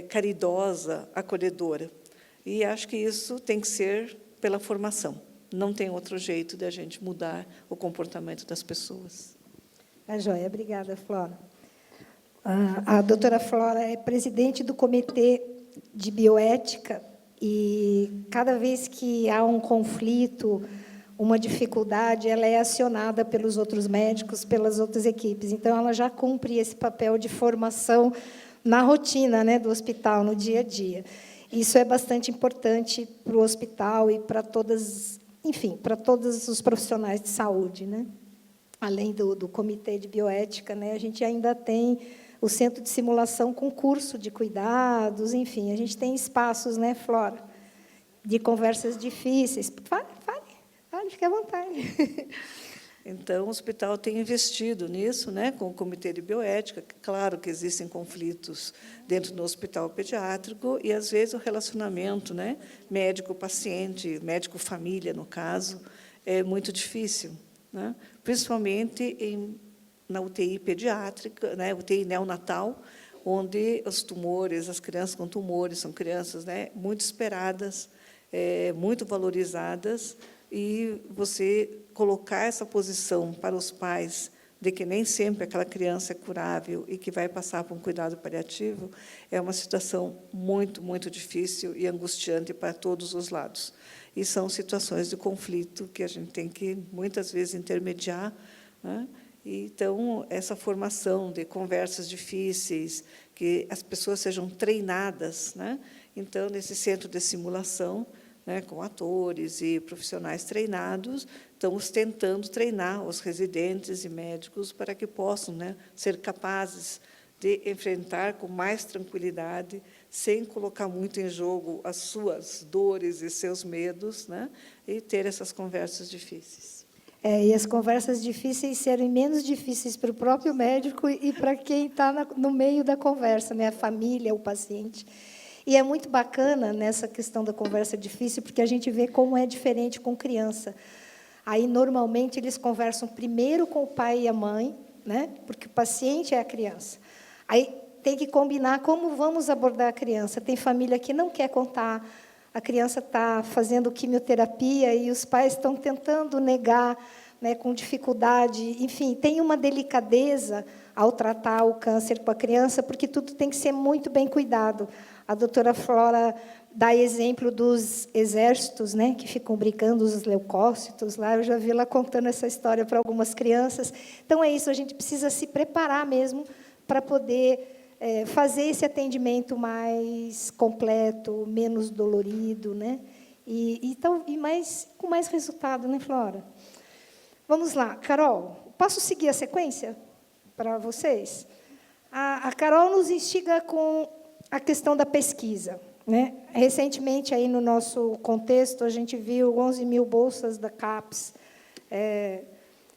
caridosa, acolhedora. E acho que isso tem que ser pela formação. Não tem outro jeito de a gente mudar o comportamento das pessoas. Tá joia. Obrigada, Flora. A doutora Flora é presidente do Comitê de Bioética e, cada vez que há um conflito, uma dificuldade, ela é acionada pelos outros médicos, pelas outras equipes. Então, ela já cumpre esse papel de formação na rotina, né, do hospital, no dia a dia. Isso é bastante importante para o hospital e para todas, enfim, para todos os profissionais de saúde, né? Além do Comitê de Bioética, né, a gente ainda tem o Centro de Simulação com curso de cuidados, enfim, a gente tem espaços, né, Flora, de conversas difíceis. Fale, fique à vontade. Então, o hospital tem investido nisso, né, com o Comitê de Bioética. Claro que existem conflitos dentro do hospital pediátrico e, às vezes, o relacionamento, né, médico-paciente, médico-família, no caso, é muito difícil, né, principalmente na UTI pediátrica, né, UTI neonatal, onde os tumores, as crianças com tumores, são crianças, né, muito esperadas, muito valorizadas, e você colocar essa posição para os pais de que nem sempre aquela criança é curável e que vai passar por um cuidado paliativo é uma situação muito, muito difícil e angustiante para todos os lados. E são situações de conflito que a gente tem que, muitas vezes, intermediar, né? Então, essa formação de conversas difíceis, que as pessoas sejam treinadas, né? Então, nesse centro de simulação, né, com atores e profissionais treinados, estamos tentando treinar os residentes e médicos para que possam, né, ser capazes de enfrentar com mais tranquilidade, sem colocar muito em jogo as suas dores e seus medos, né, e ter essas conversas difíceis. E as conversas difíceis serem menos difíceis para o próprio médico e para quem está no meio da conversa, né, a família, o paciente. E é muito bacana nessa questão da conversa difícil, porque a gente vê como é diferente com criança. Aí, normalmente, eles conversam primeiro com o pai e a mãe, né? Porque o paciente é a criança. Aí, tem que combinar como vamos abordar a criança. Tem família que não quer contar, a criança está fazendo quimioterapia e os pais estão tentando negar, né, com dificuldade. Enfim, tem uma delicadeza ao tratar o câncer com a criança, porque tudo tem que ser muito bem cuidado. A doutora Flora dá exemplo dos exércitos, né, que ficam brincando, os leucócitos lá. Eu já vi ela contando essa história para algumas crianças. Então, é isso, a gente precisa se preparar mesmo para poder fazer esse atendimento mais completo, menos dolorido, né? Com mais resultado, né, Flora? Vamos lá, Carol, posso seguir a sequência para vocês? A Carol nos instiga com a questão da pesquisa, né? Recentemente, aí no nosso contexto, a gente viu 11 mil bolsas da CAPES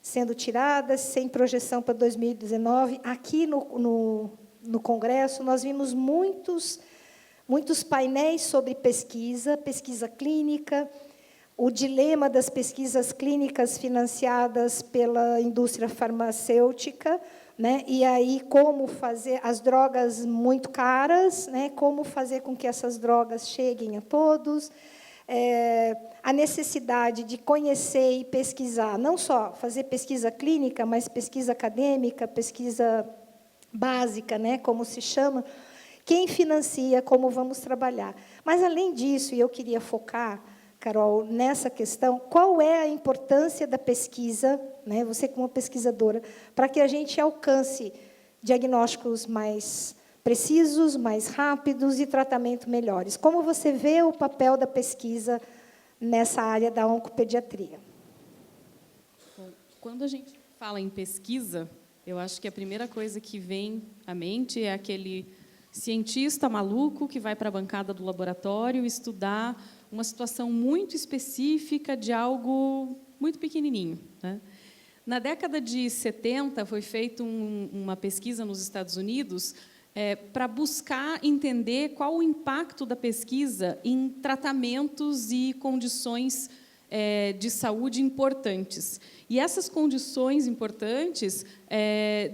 sendo tiradas, sem projeção para 2019. Aqui no Congresso, nós vimos muitos painéis sobre pesquisa clínica, o dilema das pesquisas clínicas financiadas pela indústria farmacêutica, né? E aí como fazer as drogas muito caras, né? Como fazer com que essas drogas cheguem a todos, a necessidade de conhecer e pesquisar, não só fazer pesquisa clínica, mas pesquisa acadêmica, pesquisa básica, né, como se chama, quem financia, como vamos trabalhar. Mas, além disso, e eu queria focar, Carol, nessa questão, qual é a importância da pesquisa, né, você como pesquisadora, para que a gente alcance diagnósticos mais precisos, mais rápidos e tratamento melhores. Como você vê o papel da pesquisa nessa área da oncopediatria? Bom, quando a gente fala em pesquisa, eu acho que a primeira coisa que vem à mente é aquele cientista maluco que vai para a bancada do laboratório estudar uma situação muito específica de algo muito pequenininho, né? Na década de 70, foi feita uma pesquisa nos Estados Unidos para buscar entender qual o impacto da pesquisa em tratamentos e condições de saúde importantes. E essas condições importantes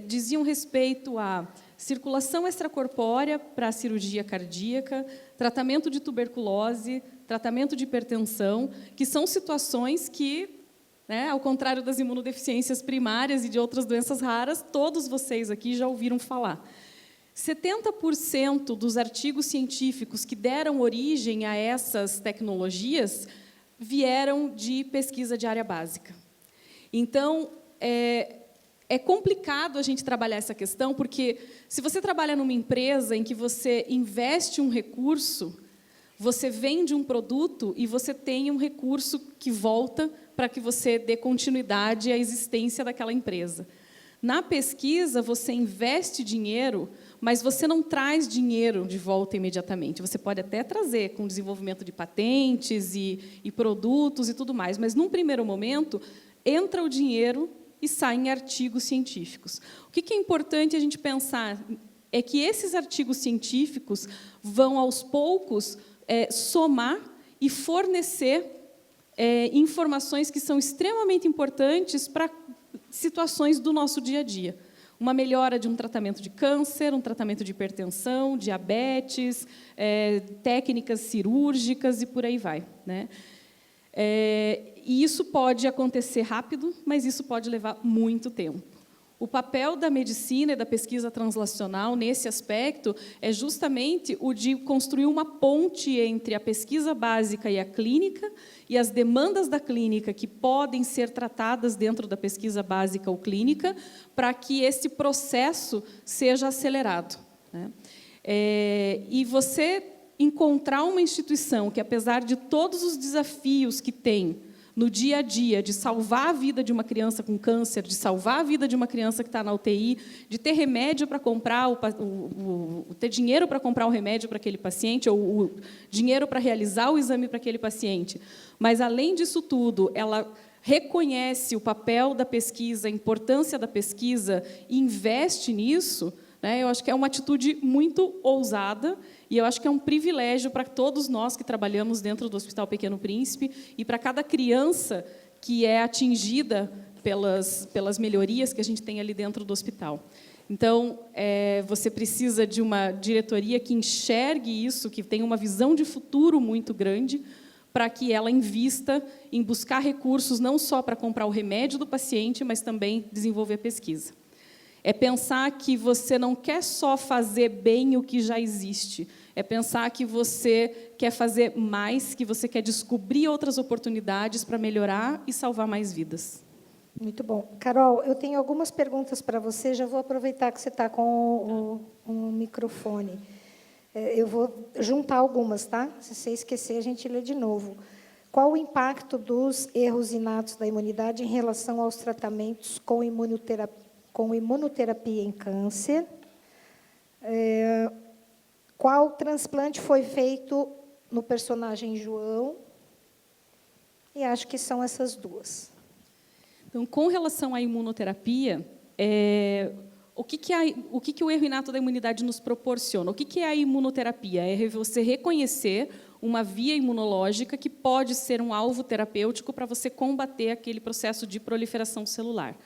diziam respeito à circulação extracorpórea para a cirurgia cardíaca, tratamento de tuberculose, tratamento de hipertensão, que são situações que, né, ao contrário das imunodeficiências primárias e de outras doenças raras, todos vocês aqui já ouviram falar. 70% dos artigos científicos que deram origem a essas tecnologias vieram de pesquisa de área básica. Então, é complicado a gente trabalhar essa questão, porque se você trabalha numa empresa em que você investe um recurso, você vende um produto e você tem um recurso que volta para que você dê continuidade à existência daquela empresa. Na pesquisa, você investe dinheiro, mas você não traz dinheiro de volta imediatamente. Você pode até trazer com o desenvolvimento de patentes e produtos e tudo mais, mas, num primeiro momento, entra o dinheiro e saem artigos científicos. O que é importante a gente pensar é que esses artigos científicos vão, aos poucos, somar e fornecer informações que são extremamente importantes para situações do nosso dia a dia. Uma melhora de um tratamento de câncer, um tratamento de hipertensão, diabetes, técnicas cirúrgicas e por aí vai, né? E isso pode acontecer rápido, mas isso pode levar muito tempo. O papel da medicina e da pesquisa translacional nesse aspecto é justamente o de construir uma ponte entre a pesquisa básica e a clínica e as demandas da clínica que podem ser tratadas dentro da pesquisa básica ou clínica para que esse processo seja acelerado, né? E você encontrar uma instituição que, apesar de todos os desafios que tem no dia a dia, de salvar a vida de uma criança com câncer, de salvar a vida de uma criança que está na UTI, de ter remédio para comprar, ter dinheiro para comprar o remédio para aquele paciente, ou o dinheiro para realizar o exame para aquele paciente. Mas, além disso tudo, ela reconhece o papel da pesquisa, a importância da pesquisa, e investe nisso, né? Eu acho que é uma atitude muito ousada, e eu acho que é um privilégio para todos nós que trabalhamos dentro do Hospital Pequeno Príncipe e para cada criança que é atingida pelas melhorias que a gente tem ali dentro do hospital. Então, você precisa de uma diretoria que enxergue isso, que tenha uma visão de futuro muito grande, para que ela invista em buscar recursos não só para comprar o remédio do paciente, mas também desenvolver pesquisa. É pensar que você não quer só fazer bem o que já existe, é pensar que você quer fazer mais, que você quer descobrir outras oportunidades para melhorar e salvar mais vidas. Muito bom. Carol, eu tenho algumas perguntas para você, já vou aproveitar que você está com o microfone. Eu vou juntar algumas, tá? Se você esquecer, a gente lê de novo. Qual o impacto dos erros inatos da imunidade em relação aos tratamentos com imunoterapia em câncer? Qual transplante foi feito no personagem João? E acho que são essas duas. Então, com relação à imunoterapia, o que o erro inato da imunidade nos proporciona? O que é a imunoterapia? É você reconhecer uma via imunológica que pode ser um alvo terapêutico para você combater aquele processo de proliferação celular.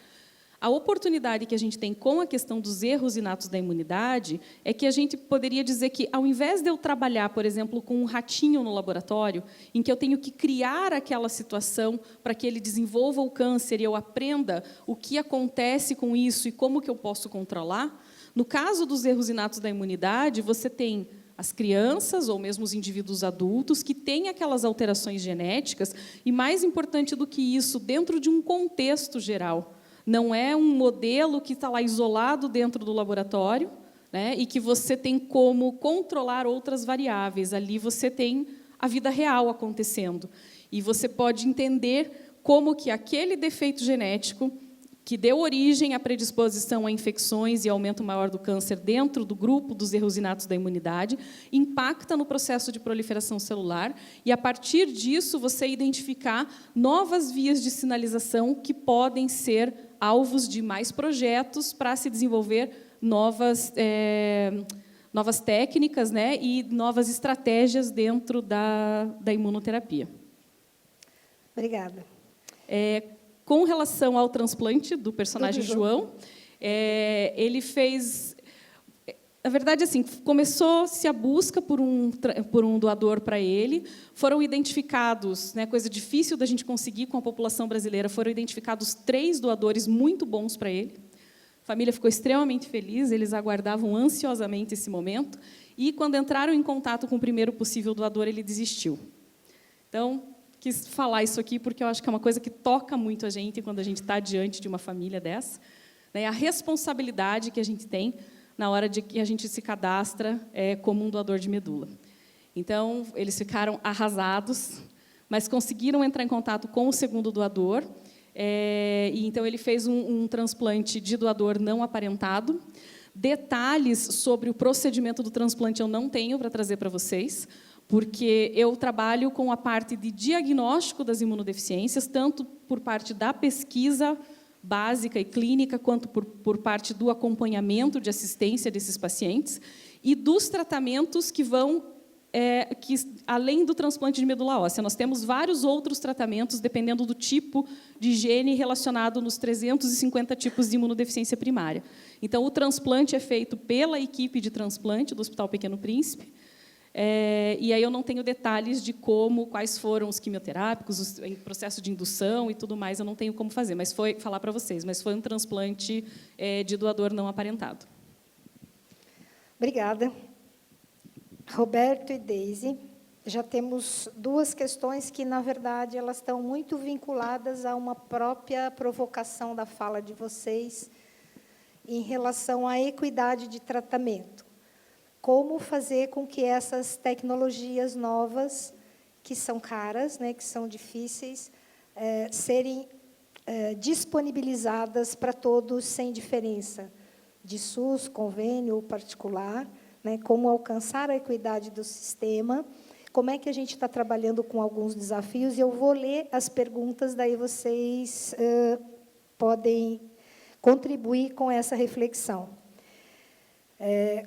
A oportunidade que a gente tem com a questão dos erros inatos da imunidade é que a gente poderia dizer que, ao invés de eu trabalhar, por exemplo, com um ratinho no laboratório, em que eu tenho que criar aquela situação para que ele desenvolva o câncer e eu aprenda o que acontece com isso e como que eu posso controlar, No caso dos erros inatos da imunidade, você tem as crianças, ou mesmo os indivíduos adultos, que têm aquelas alterações genéticas, e, mais importante do que isso, dentro de um contexto geral. Não é um modelo que está lá isolado dentro do laboratório, né, e que você tem como controlar outras variáveis. Ali você tem a vida real acontecendo. E você pode entender como que aquele defeito genético que deu origem à predisposição a infecções e aumento maior do câncer dentro do grupo dos erros inatos da imunidade, impacta no processo de proliferação celular, e, a partir disso, você identificar novas vias de sinalização que podem ser alvos de mais projetos para se desenvolver novas técnicas, né, e novas estratégias dentro da imunoterapia. Obrigada. Com relação ao transplante do personagem João, ele fez... Na verdade, assim, começou-se a busca por um doador para ele. Foram identificados, né, coisa difícil da gente conseguir com a população brasileira, foram identificados 3 doadores muito bons para ele. A família ficou extremamente feliz, eles aguardavam ansiosamente esse momento, e, quando entraram em contato com o primeiro possível doador, ele desistiu. Então, quis falar isso aqui porque eu acho que é uma coisa que toca muito a gente quando a gente está diante de uma família dessa, né? A responsabilidade que a gente tem na hora de que a gente se cadastra como um doador de medula. Então, eles ficaram arrasados, mas conseguiram entrar em contato com o segundo doador, e então ele fez um transplante de doador não aparentado. Detalhes sobre o procedimento do transplante eu não tenho para trazer para vocês, porque eu trabalho com a parte de diagnóstico das imunodeficiências, tanto por parte da pesquisa básica e clínica, quanto por parte do acompanhamento de assistência desses pacientes, e dos tratamentos que vão, além do transplante de medula óssea. Nós temos vários outros tratamentos, dependendo do tipo de gene relacionado nos 350 tipos de imunodeficiência primária. Então, o transplante é feito pela equipe de transplante do Hospital Pequeno Príncipe, e aí eu não tenho detalhes de quais foram os quimioterápicos, o processo de indução e tudo mais, eu não tenho como fazer, mas falar para vocês, mas foi um transplante de doador não aparentado. Obrigada. Roberto e Deise, já temos 2 questões que, na verdade, elas estão muito vinculadas a uma própria provocação da fala de vocês em relação à equidade de tratamento. Como fazer com que essas tecnologias novas, que são caras, né, que são difíceis, serem disponibilizadas para todos sem diferença, de SUS, convênio ou particular, né, como alcançar a equidade do sistema, como é que a gente está trabalhando com alguns desafios, e eu vou ler as perguntas, daí vocês podem contribuir com essa reflexão.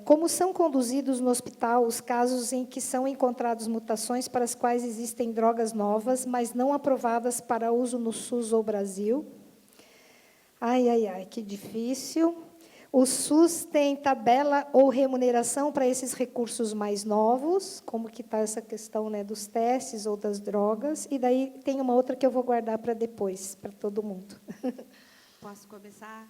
Como são conduzidos no hospital os casos em que são encontradas mutações para as quais existem drogas novas, mas não aprovadas para uso no SUS ou Brasil? Ai, que difícil. O SUS tem tabela ou remuneração para esses recursos mais novos? Como que está essa questão, né, dos testes ou das drogas? E daí tem uma outra que eu vou guardar para depois, para todo mundo. Posso começar?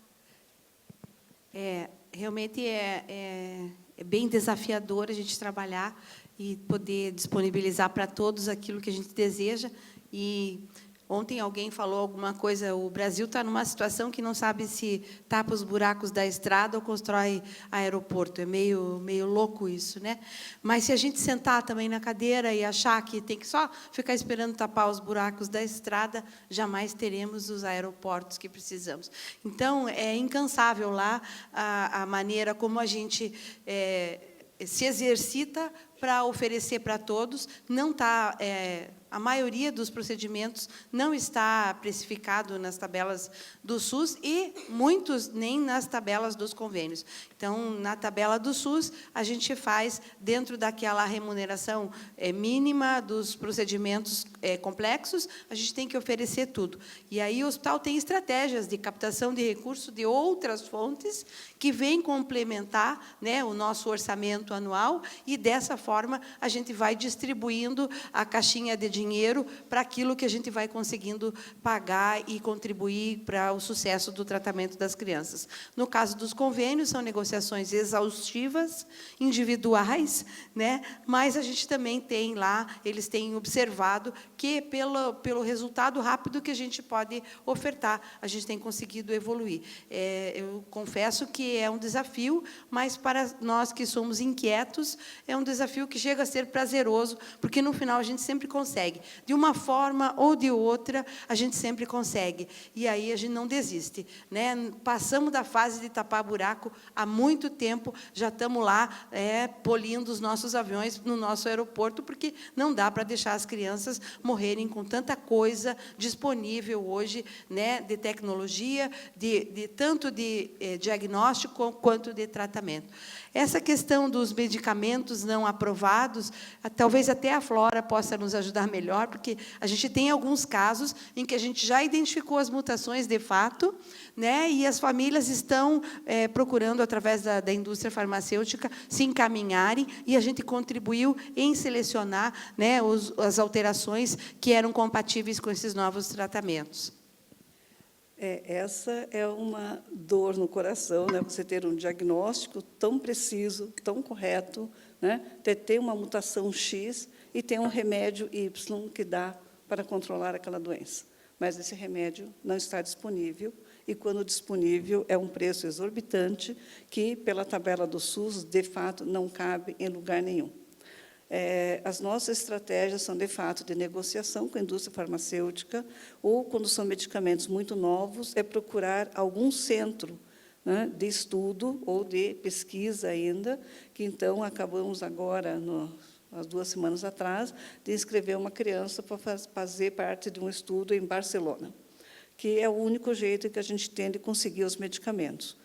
Realmente é bem desafiador a gente trabalhar e poder disponibilizar para todos aquilo que a gente deseja. E ontem alguém falou alguma coisa, o Brasil está numa situação que não sabe se tapa os buracos da estrada ou constrói aeroporto. É meio louco isso, né? Mas se a gente sentar também na cadeira e achar que tem que só ficar esperando tapar os buracos da estrada, jamais teremos os aeroportos que precisamos. Então, é incansável lá a maneira como a gente se exercita para oferecer para todos. Não está... a maioria dos procedimentos não está precificado nas tabelas do SUS e muitos nem nas tabelas dos convênios. Então, na tabela do SUS, a gente faz, dentro daquela remuneração mínima dos procedimentos complexos, a gente tem que oferecer tudo. E aí o hospital tem estratégias de captação de recursos de outras fontes que vêm complementar, né, o nosso orçamento anual, e, dessa forma, forma, a gente vai distribuindo a caixinha de dinheiro para aquilo que a gente vai conseguindo pagar e contribuir para o sucesso do tratamento das crianças. No caso dos convênios, são negociações exaustivas, individuais, né? Mas a gente também tem lá, eles têm observado que, pelo resultado rápido que a gente pode ofertar, a gente tem conseguido evoluir. Eu confesso que é um desafio, mas para nós que somos inquietos, é um desafio que chega a ser prazeroso, porque, no final, a gente sempre consegue. De uma forma ou de outra, a gente sempre consegue. E aí a gente não desiste, né? Passamos da fase de tapar buraco há muito tempo, já estamos lá polindo os nossos aviões no nosso aeroporto, porque não dá para deixar as crianças morrerem com tanta coisa disponível hoje, né, de tecnologia, tanto de diagnóstico quanto de tratamento. Essa questão dos medicamentos não aprovados, talvez até a Flora possa nos ajudar melhor, porque a gente tem alguns casos em que a gente já identificou as mutações de fato, né, e as famílias estão procurando, através da indústria farmacêutica, se encaminharem, e a gente contribuiu em selecionar, né, as alterações que eram compatíveis com esses novos tratamentos. Essa é uma dor no coração, né? Você ter um diagnóstico tão preciso, tão correto, né? Ter uma mutação X e ter um remédio Y que dá para controlar aquela doença. Mas esse remédio não está disponível, e, quando disponível, é um preço exorbitante que, pela tabela do SUS, de fato, não cabe em lugar nenhum. As nossas estratégias são, de fato, de negociação com a indústria farmacêutica, ou, quando são medicamentos muito novos, procurar algum centro, né, de estudo ou de pesquisa ainda, que, então, acabamos agora, há 2 semanas atrás, de inscrever uma criança para fazer parte de um estudo em Barcelona, que é o único jeito que a gente tem de conseguir os medicamentos.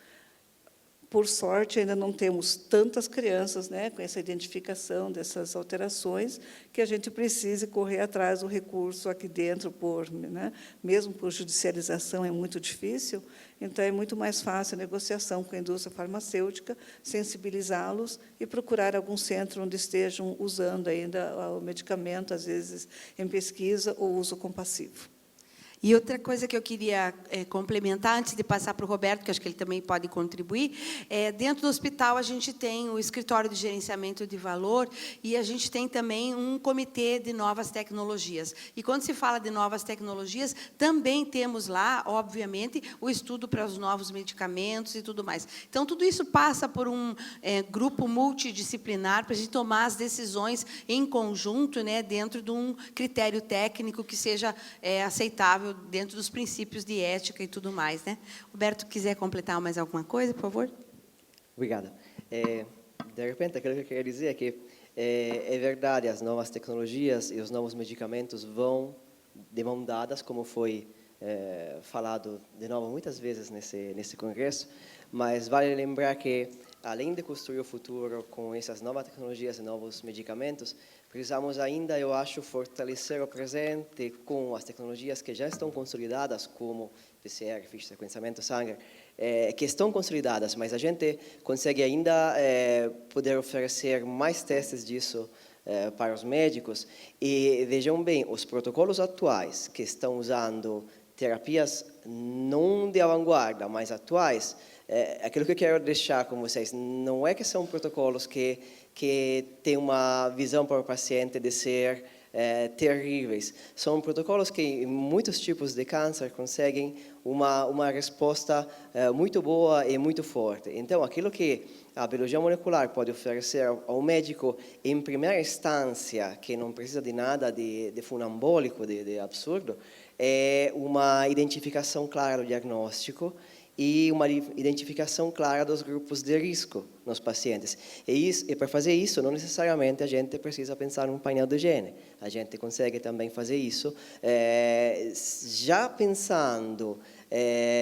Por sorte, ainda não temos tantas crianças, né, com essa identificação dessas alterações, que a gente precise correr atrás do recurso aqui dentro, né, mesmo por judicialização é muito difícil, então é muito mais fácil a negociação com a indústria farmacêutica, sensibilizá-los e procurar algum centro onde estejam usando ainda o medicamento, às vezes em pesquisa ou uso compassivo. E outra coisa que eu queria complementar, antes de passar para o Roberto, que acho que ele também pode contribuir, dentro do hospital a gente tem o escritório de gerenciamento de valor, e a gente tem também um comitê de novas tecnologias. E, quando se fala de novas tecnologias, também temos lá, obviamente, o estudo para os novos medicamentos e tudo mais. Então, tudo isso passa por um grupo multidisciplinar para a gente tomar as decisões em conjunto, né, dentro de um critério técnico que seja aceitável dentro dos princípios de ética e tudo mais, né? Roberto, quiser completar mais alguma coisa, por favor? Obrigado. De repente, aquilo que eu queria dizer é que é verdade, as novas tecnologias e os novos medicamentos vão de mão dadas, como foi falado de novo muitas vezes nesse congresso, mas vale lembrar que, além de construir o futuro com essas novas tecnologias e novos medicamentos, precisamos ainda, eu acho, fortalecer o presente com as tecnologias que já estão consolidadas, como PCR, ficha de sequenciamento, Sanger, que estão consolidadas, mas a gente consegue ainda poder oferecer mais testes disso para os médicos. E vejam bem, os protocolos atuais que estão usando terapias não de vanguarda, mas atuais, aquilo que eu quero deixar com vocês não é que são protocolos que têm uma visão para o paciente de ser terríveis. São protocolos que, em muitos tipos de câncer, conseguem uma resposta muito boa e muito forte. Então, aquilo que a biologia molecular pode oferecer ao médico, em primeira instância, que não precisa de nada de funambólico, de absurdo, é uma identificação clara do diagnóstico e uma identificação clara dos grupos de risco nos pacientes. E para fazer isso, não necessariamente a gente precisa pensar num painel de gene. A gente consegue também fazer isso já pensando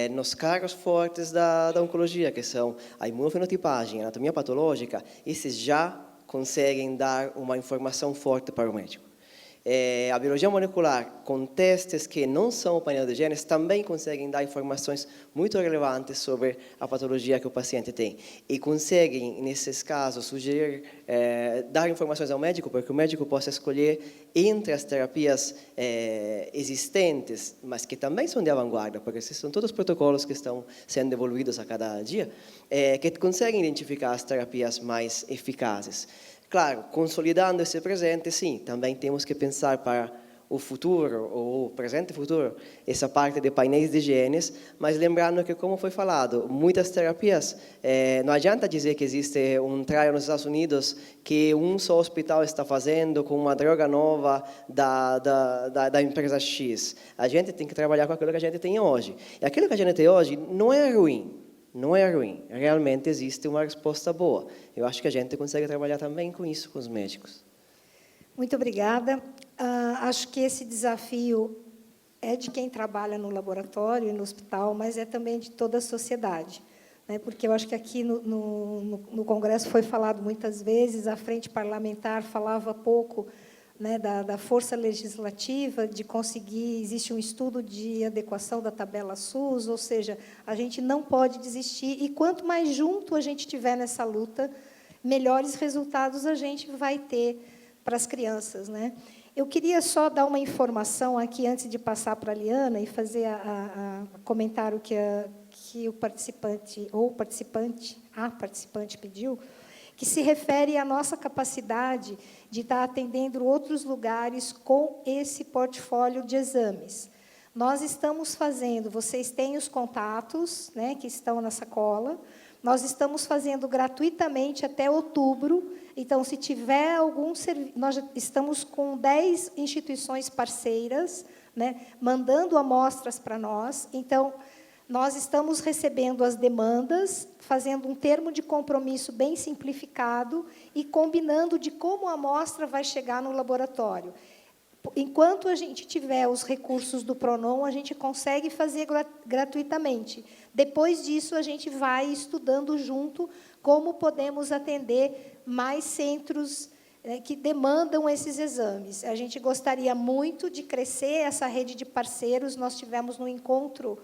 nos cargos fortes da oncologia, que são a imunofenotipagem, a anatomia patológica. Esses já conseguem dar uma informação forte para o médico. A biologia molecular, com testes que não são o painel de genes, também conseguem dar informações muito relevantes sobre a patologia que o paciente tem. E conseguem, nesses casos, sugerir dar informações ao médico, para que o médico possa escolher entre as terapias existentes, mas que também são de vanguarda, porque esses são todos protocolos que estão sendo evoluídos a cada dia, que conseguem identificar as terapias mais eficazes. Claro, consolidando esse presente, sim, também temos que pensar para o futuro, ou o presente e futuro, essa parte de painéis de genes, mas lembrando que, como foi falado, muitas terapias, não adianta dizer que existe um trial nos Estados Unidos que um só hospital está fazendo com uma droga nova da empresa X. A gente tem que trabalhar com aquilo que a gente tem hoje. E aquilo que a gente tem hoje não é ruim. Não é ruim, realmente existe uma resposta boa. Eu acho que a gente consegue trabalhar também com isso, com os médicos. Muito obrigada. Acho que esse desafio é de quem trabalha no laboratório e no hospital, mas é também de toda a sociedade, né? Porque eu acho que aqui no Congresso foi falado muitas vezes, a frente parlamentar falava pouco, né, da força legislativa, de conseguir, existe um estudo de adequação da tabela SUS, ou seja, a gente não pode desistir, e quanto mais junto a gente estiver nessa luta, melhores resultados a gente vai ter para as crianças, né? Eu queria só dar uma informação aqui, antes de passar para a Liana, e fazer a comentário que o participante, a participante pediu, que se refere à nossa capacidade de estar atendendo outros lugares com esse portfólio de exames. Nós estamos fazendo, vocês têm os contatos, né, que estão na sacola, nós estamos fazendo gratuitamente até outubro, então, se tiver algum serviço, nós estamos com 10 instituições parceiras, né, mandando amostras para nós, então, nós estamos recebendo as demandas, fazendo um termo de compromisso bem simplificado e combinando de como a amostra vai chegar no laboratório. Enquanto a gente tiver os recursos do Pronon, a gente consegue fazer gratuitamente. Depois disso, a gente vai estudando junto como podemos atender mais centros que demandam esses exames. A gente gostaria muito de crescer essa rede de parceiros. Nós tivemos no encontro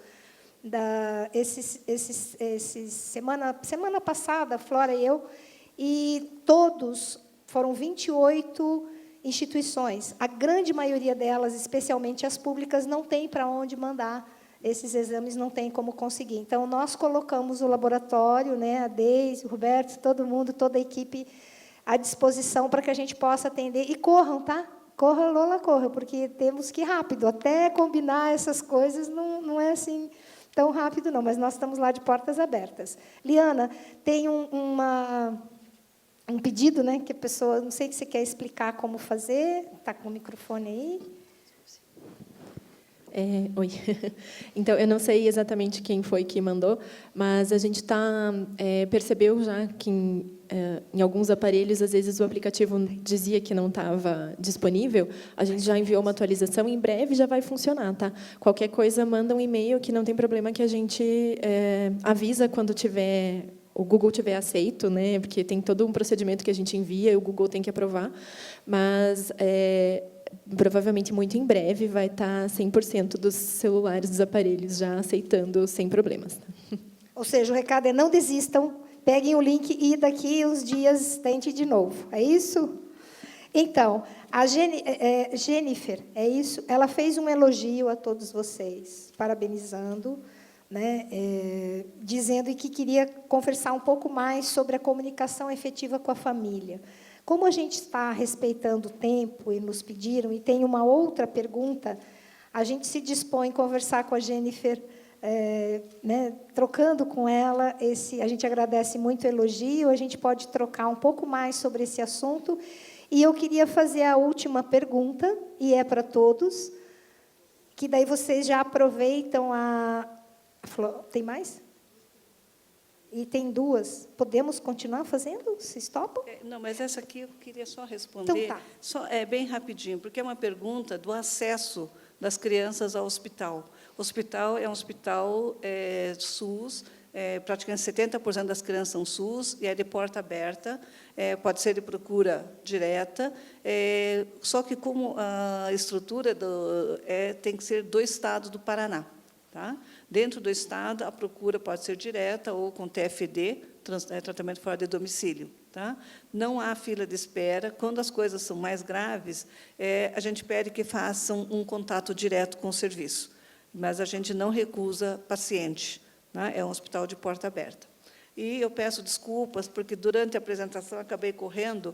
semana passada, a Flora e eu, e todos, foram 28 instituições. A grande maioria delas, especialmente as públicas, não tem para onde mandar esses exames, não tem como conseguir. Então, nós colocamos o laboratório, né, a Deise, o Roberto, todo mundo, toda a equipe à disposição para que a gente possa atender. E corram, tá? Corra, Lola, corra, porque temos que ir rápido. Até combinar essas coisas não é assim tão rápido, não, mas nós estamos lá de portas abertas. Liana, tem um pedido, né, que a pessoa, não sei se você quer explicar como fazer, está com o microfone aí. Oi. Então, eu não sei exatamente quem foi que mandou, mas a gente percebeu já que em alguns aparelhos, às vezes, o aplicativo dizia que não estava disponível, a gente já enviou uma atualização, em breve já vai funcionar, tá? Qualquer coisa, manda um e-mail, que não tem problema, que a gente avisa quando o Google tiver aceito, né? Porque tem todo um procedimento que a gente envia e o Google tem que aprovar, mas provavelmente muito em breve vai estar 100% dos celulares, dos aparelhos já aceitando sem problemas. Ou seja, o recado é: não desistam, peguem o link e daqui uns dias tente de novo. É isso? Então, a Jennifer, é isso? Ela fez um elogio a todos vocês, parabenizando, né, dizendo que queria conversar um pouco mais sobre a comunicação efetiva com a família. Como a gente está respeitando o tempo e nos pediram, e tem uma outra pergunta, a gente se dispõe a conversar com a Jennifer, né, trocando com ela. A gente agradece muito o elogio, a gente pode trocar um pouco mais sobre esse assunto. E eu queria fazer a última pergunta, e é para todos, que daí vocês já aproveitam Tem mais? E tem duas. Podemos continuar fazendo? Vocês topam? Não, mas essa aqui eu queria só responder. Então, tá. Bem rapidinho, porque é uma pergunta do acesso das crianças ao hospital. O hospital é um hospital SUS, praticamente 70% das crianças são SUS, e é de porta aberta, pode ser de procura direta, só que como a estrutura tem que ser do Estado do Paraná. Tá? Dentro do Estado, a procura pode ser direta ou com TFD, tratamento fora de domicílio. Tá? Não há fila de espera. Quando as coisas são mais graves, a gente pede que façam um contato direto com o serviço, mas a gente não recusa paciente, né? É um hospital de porta aberta. E eu peço desculpas, porque durante a apresentação acabei correndo.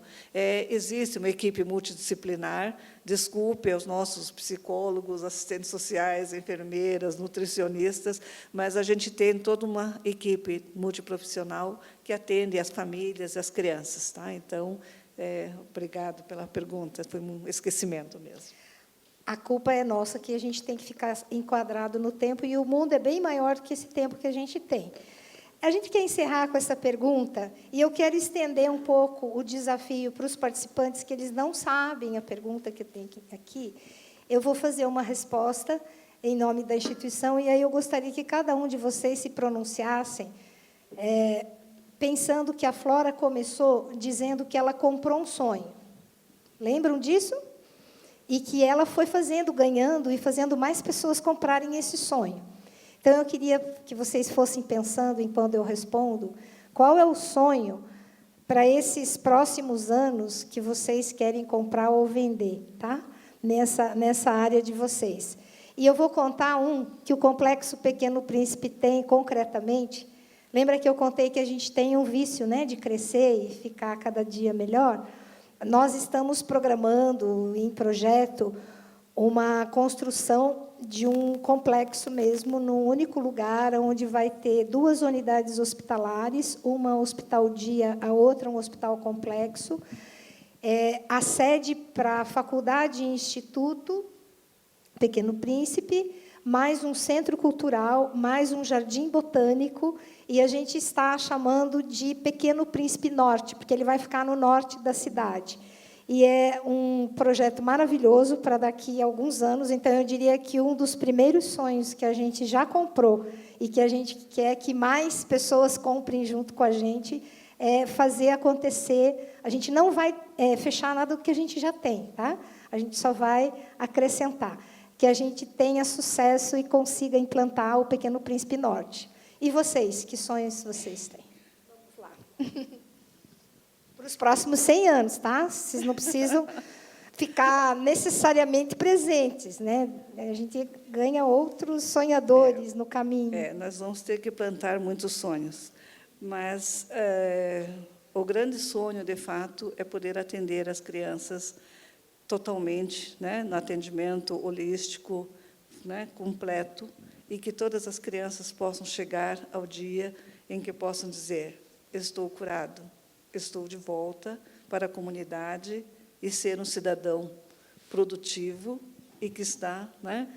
Existe uma equipe multidisciplinar, desculpe aos nossos psicólogos, assistentes sociais, enfermeiras, nutricionistas, mas a gente tem toda uma equipe multiprofissional que atende as famílias e as crianças. Tá? Então, obrigado pela pergunta, foi um esquecimento mesmo. A culpa é nossa, que a gente tem que ficar enquadrado no tempo, e o mundo é bem maior do que esse tempo que a gente tem. A gente quer encerrar com essa pergunta, e eu quero estender um pouco o desafio para os participantes, que eles não sabem a pergunta que eu tenho aqui. Eu vou fazer uma resposta em nome da instituição, e aí eu gostaria que cada um de vocês se pronunciassem, pensando que a Flora começou dizendo que ela comprou um sonho. Lembram disso? E que ela foi ganhando e fazendo mais pessoas comprarem esse sonho. Então, eu queria que vocês fossem pensando, enquanto eu respondo, qual é o sonho para esses próximos anos que vocês querem comprar ou vender, tá? Nessa área de vocês. E eu vou contar um que o Complexo Pequeno Príncipe tem, concretamente. Lembra que eu contei que a gente tem um vício, né, de crescer e ficar cada dia melhor? Nós estamos programando, em projeto, uma construção de um complexo mesmo, num único lugar, onde vai ter 2 unidades hospitalares, uma hospital-dia, a outra um hospital complexo, a sede para a faculdade e instituto Pequeno Príncipe, mais um centro cultural, mais um jardim botânico, e a gente está chamando de Pequeno Príncipe Norte, porque ele vai ficar no norte da cidade. E é um projeto maravilhoso para daqui a alguns anos. Então, eu diria que um dos primeiros sonhos que a gente já comprou e que a gente quer que mais pessoas comprem junto com a gente é fazer acontecer. A gente não vai fechar nada do que a gente já tem, tá? A gente só vai acrescentar. Que a gente tenha sucesso e consiga implantar o Pequeno Príncipe Norte. E vocês, que sonhos vocês têm? Vamos lá. Para os próximos 100 anos, tá? Vocês não precisam ficar necessariamente presentes, né? A gente ganha outros sonhadores no caminho. Nós vamos ter que plantar muitos sonhos, mas o grande sonho, de fato, é poder atender as crianças totalmente, né, no atendimento holístico, né, completo, e que todas as crianças possam chegar ao dia em que possam dizer: estou curado, estou de volta para a comunidade e ser um cidadão produtivo e que está, né,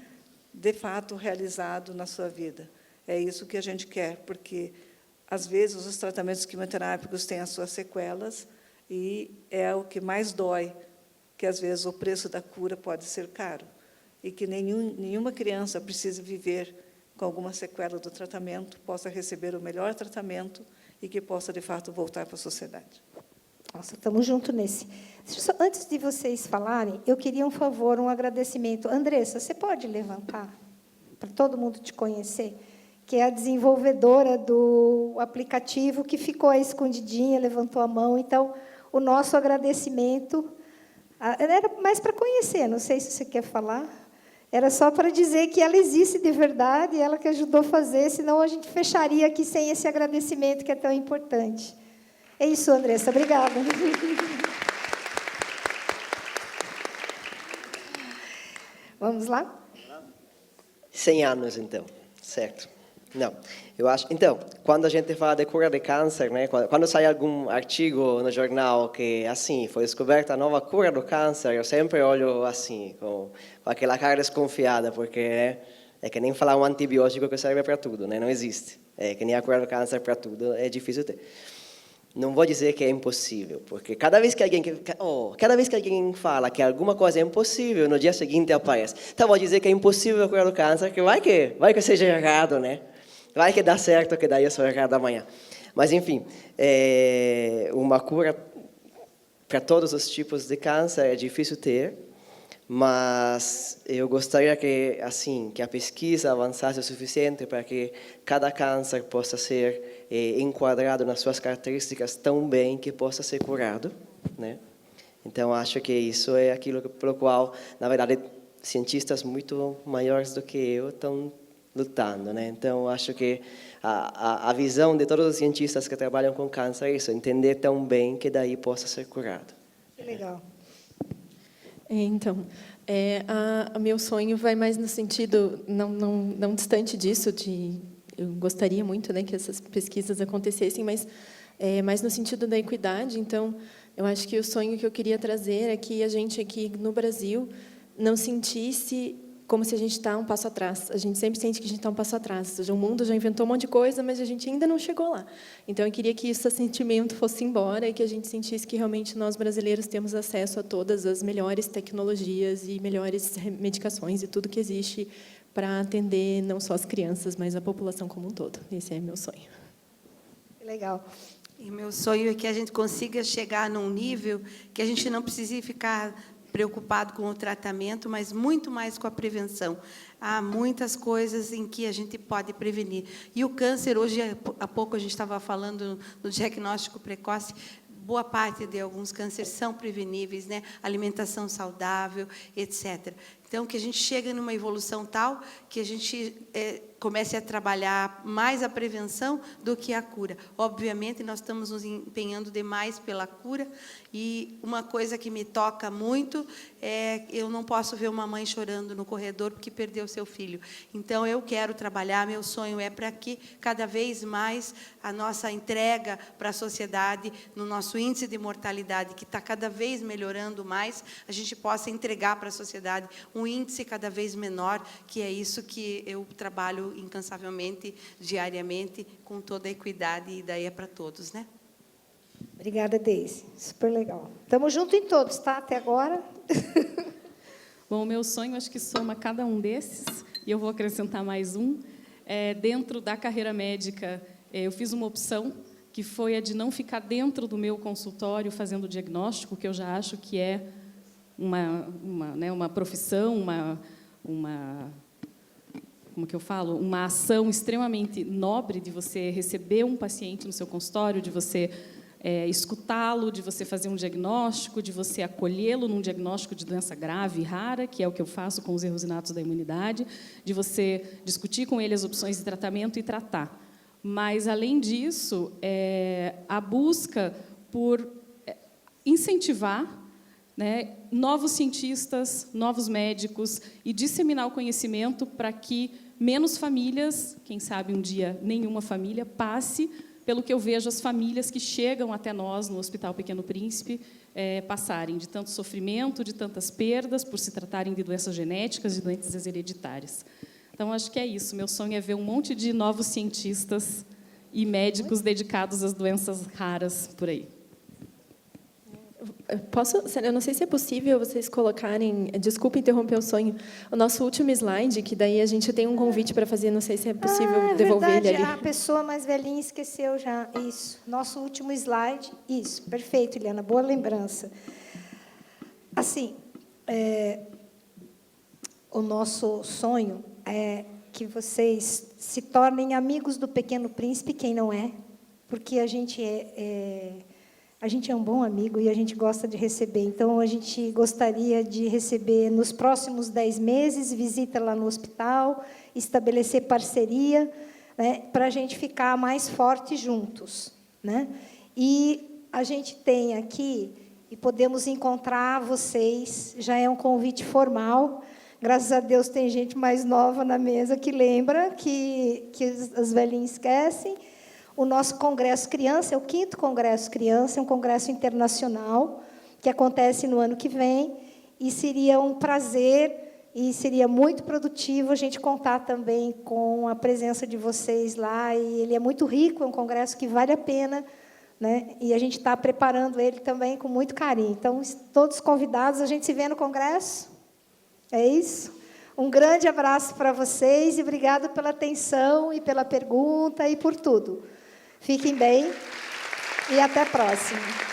de fato, realizado na sua vida. É isso que a gente quer, porque, às vezes, os tratamentos quimioterápicos têm as suas sequelas e é o que mais dói, que, às vezes, o preço da cura pode ser caro e que nenhuma criança precise viver com alguma sequela do tratamento, possa receber o melhor tratamento e que possa, de fato, voltar para a sociedade. Nossa, estamos juntos nesse. Antes de vocês falarem, eu queria um favor, um agradecimento. Andressa, você pode levantar, para todo mundo te conhecer, que é a desenvolvedora do aplicativo, que ficou aí escondidinha, levantou a mão. Então, o nosso agradecimento era mais para conhecer, não sei se você quer falar. Era só para dizer que ela existe de verdade, ela que ajudou a fazer, senão a gente fecharia aqui sem esse agradecimento que é tão importante. É isso, Andressa. Obrigada. Vamos lá? 100 anos, então, certo? Não, eu acho... Então, quando a gente fala de cura de câncer, né, quando sai algum artigo no jornal que, assim, foi descoberta a nova cura do câncer, eu sempre olho assim, com aquela cara desconfiada, porque é que nem falar um antibiótico que serve para tudo, né? Não existe. É que nem a cura do câncer para tudo, é difícil ter. Não vou dizer que é impossível, porque cada vez que alguém fala que alguma coisa é impossível, no dia seguinte aparece. Então, vou dizer que é impossível a cura do câncer, que vai que seja errado, né? Vai que dá certo, que daí eu sou errado amanhã. Mas, enfim, uma cura para todos os tipos de câncer é difícil ter, mas eu gostaria que a pesquisa avançasse o suficiente para que cada câncer possa ser enquadrado nas suas características tão bem que possa ser curado, né? Então, acho que isso é aquilo pelo qual, na verdade, cientistas muito maiores do que eu estão lutando, né? Então, acho que a visão de todos os cientistas que trabalham com câncer é isso, entender tão bem que daí possa ser curado. Que legal. Então, meu sonho vai mais no sentido, não distante disso, eu gostaria muito, né, que essas pesquisas acontecessem, mas mais no sentido da equidade. Então, eu acho que o sonho que eu queria trazer é que a gente aqui no Brasil não sentisse como se a gente está um passo atrás. A gente sempre sente que a gente está um passo atrás. Ou seja, o mundo já inventou um monte de coisa, mas a gente ainda não chegou lá. Então, eu queria que esse sentimento fosse embora e que a gente sentisse que realmente nós brasileiros temos acesso a todas as melhores tecnologias e melhores medicações e tudo que existe para atender não só as crianças, mas a população como um todo. Esse é meu sonho. Legal. E meu sonho é que a gente consiga chegar num nível que a gente não precise ficar preocupado com o tratamento, mas muito mais com a prevenção. Há muitas coisas em que a gente pode prevenir. E o câncer, hoje, há pouco a gente estava falando no diagnóstico precoce, boa parte de alguns cânceres são preveníveis, né? Alimentação saudável, etc. Então, que a gente chega numa evolução tal que a gente comece a trabalhar mais a prevenção do que a cura. Obviamente, nós estamos nos empenhando demais pela cura, e uma coisa que me toca muito é eu não posso ver uma mãe chorando no corredor porque perdeu seu filho. Então, eu quero trabalhar, meu sonho é para que, cada vez mais, a nossa entrega para a sociedade, no nosso índice de mortalidade, que está cada vez melhorando mais, a gente possa entregar para a sociedade um índice cada vez menor, que é isso que eu trabalho incansavelmente, diariamente, com toda a equidade, e daí é para todos, né? Obrigada, Deise. Super legal. Estamos juntos em todos, tá? Até agora. Bom, o meu sonho, acho que soma cada um desses, e eu vou acrescentar mais um. Dentro da carreira médica, eu fiz uma opção, que foi a de não ficar dentro do meu consultório fazendo o diagnóstico, que eu já acho que é uma profissão, como que eu falo? Uma ação extremamente nobre de você receber um paciente no seu consultório, de você escutá-lo, de você fazer um diagnóstico, de você acolhê-lo num diagnóstico de doença grave e rara, que é o que eu faço com os erros inatos da imunidade, de você discutir com ele as opções de tratamento e tratar. Mas, além disso, a busca por incentivar, né, novos cientistas, novos médicos, e disseminar o conhecimento para que menos famílias, quem sabe um dia nenhuma família, passe pelo que eu vejo as famílias que chegam até nós no Hospital Pequeno Príncipe passarem, de tanto sofrimento, de tantas perdas, por se tratarem de doenças genéticas, de doenças hereditárias. Então, acho que é isso. Meu sonho é ver um monte de novos cientistas e médicos dedicados às doenças raras por aí. Eu não sei se é possível vocês colocarem, desculpa interromper o sonho, o nosso último slide, que daí a gente tem um convite para fazer, não sei se é possível devolver verdade, ele ali. A pessoa mais velhinha esqueceu já. Isso, nosso último slide. Isso, perfeito, Eliana, boa lembrança. Assim, o nosso sonho é que vocês se tornem amigos do Pequeno Príncipe, quem não é, porque a gente é um bom amigo e a gente gosta de receber. Então, a gente gostaria de receber, nos próximos 10 meses, visita lá no hospital, estabelecer parceria, né, para a gente ficar mais forte juntos, né? E a gente tem aqui, e podemos encontrar vocês, já é um convite formal. Graças a Deus tem gente mais nova na mesa que lembra, que as velhinhas esquecem. O nosso Congresso Criança é o 5º Congresso Criança, é um congresso internacional que acontece no ano que vem, e seria um prazer e seria muito produtivo a gente contar também com a presença de vocês lá, e ele é muito rico, é um congresso que vale a pena, né? E a gente está preparando ele também com muito carinho. Então, todos convidados, a gente se vê no congresso. É isso? Um grande abraço para vocês e obrigado pela atenção e pela pergunta e por tudo. Fiquem bem e até a próxima.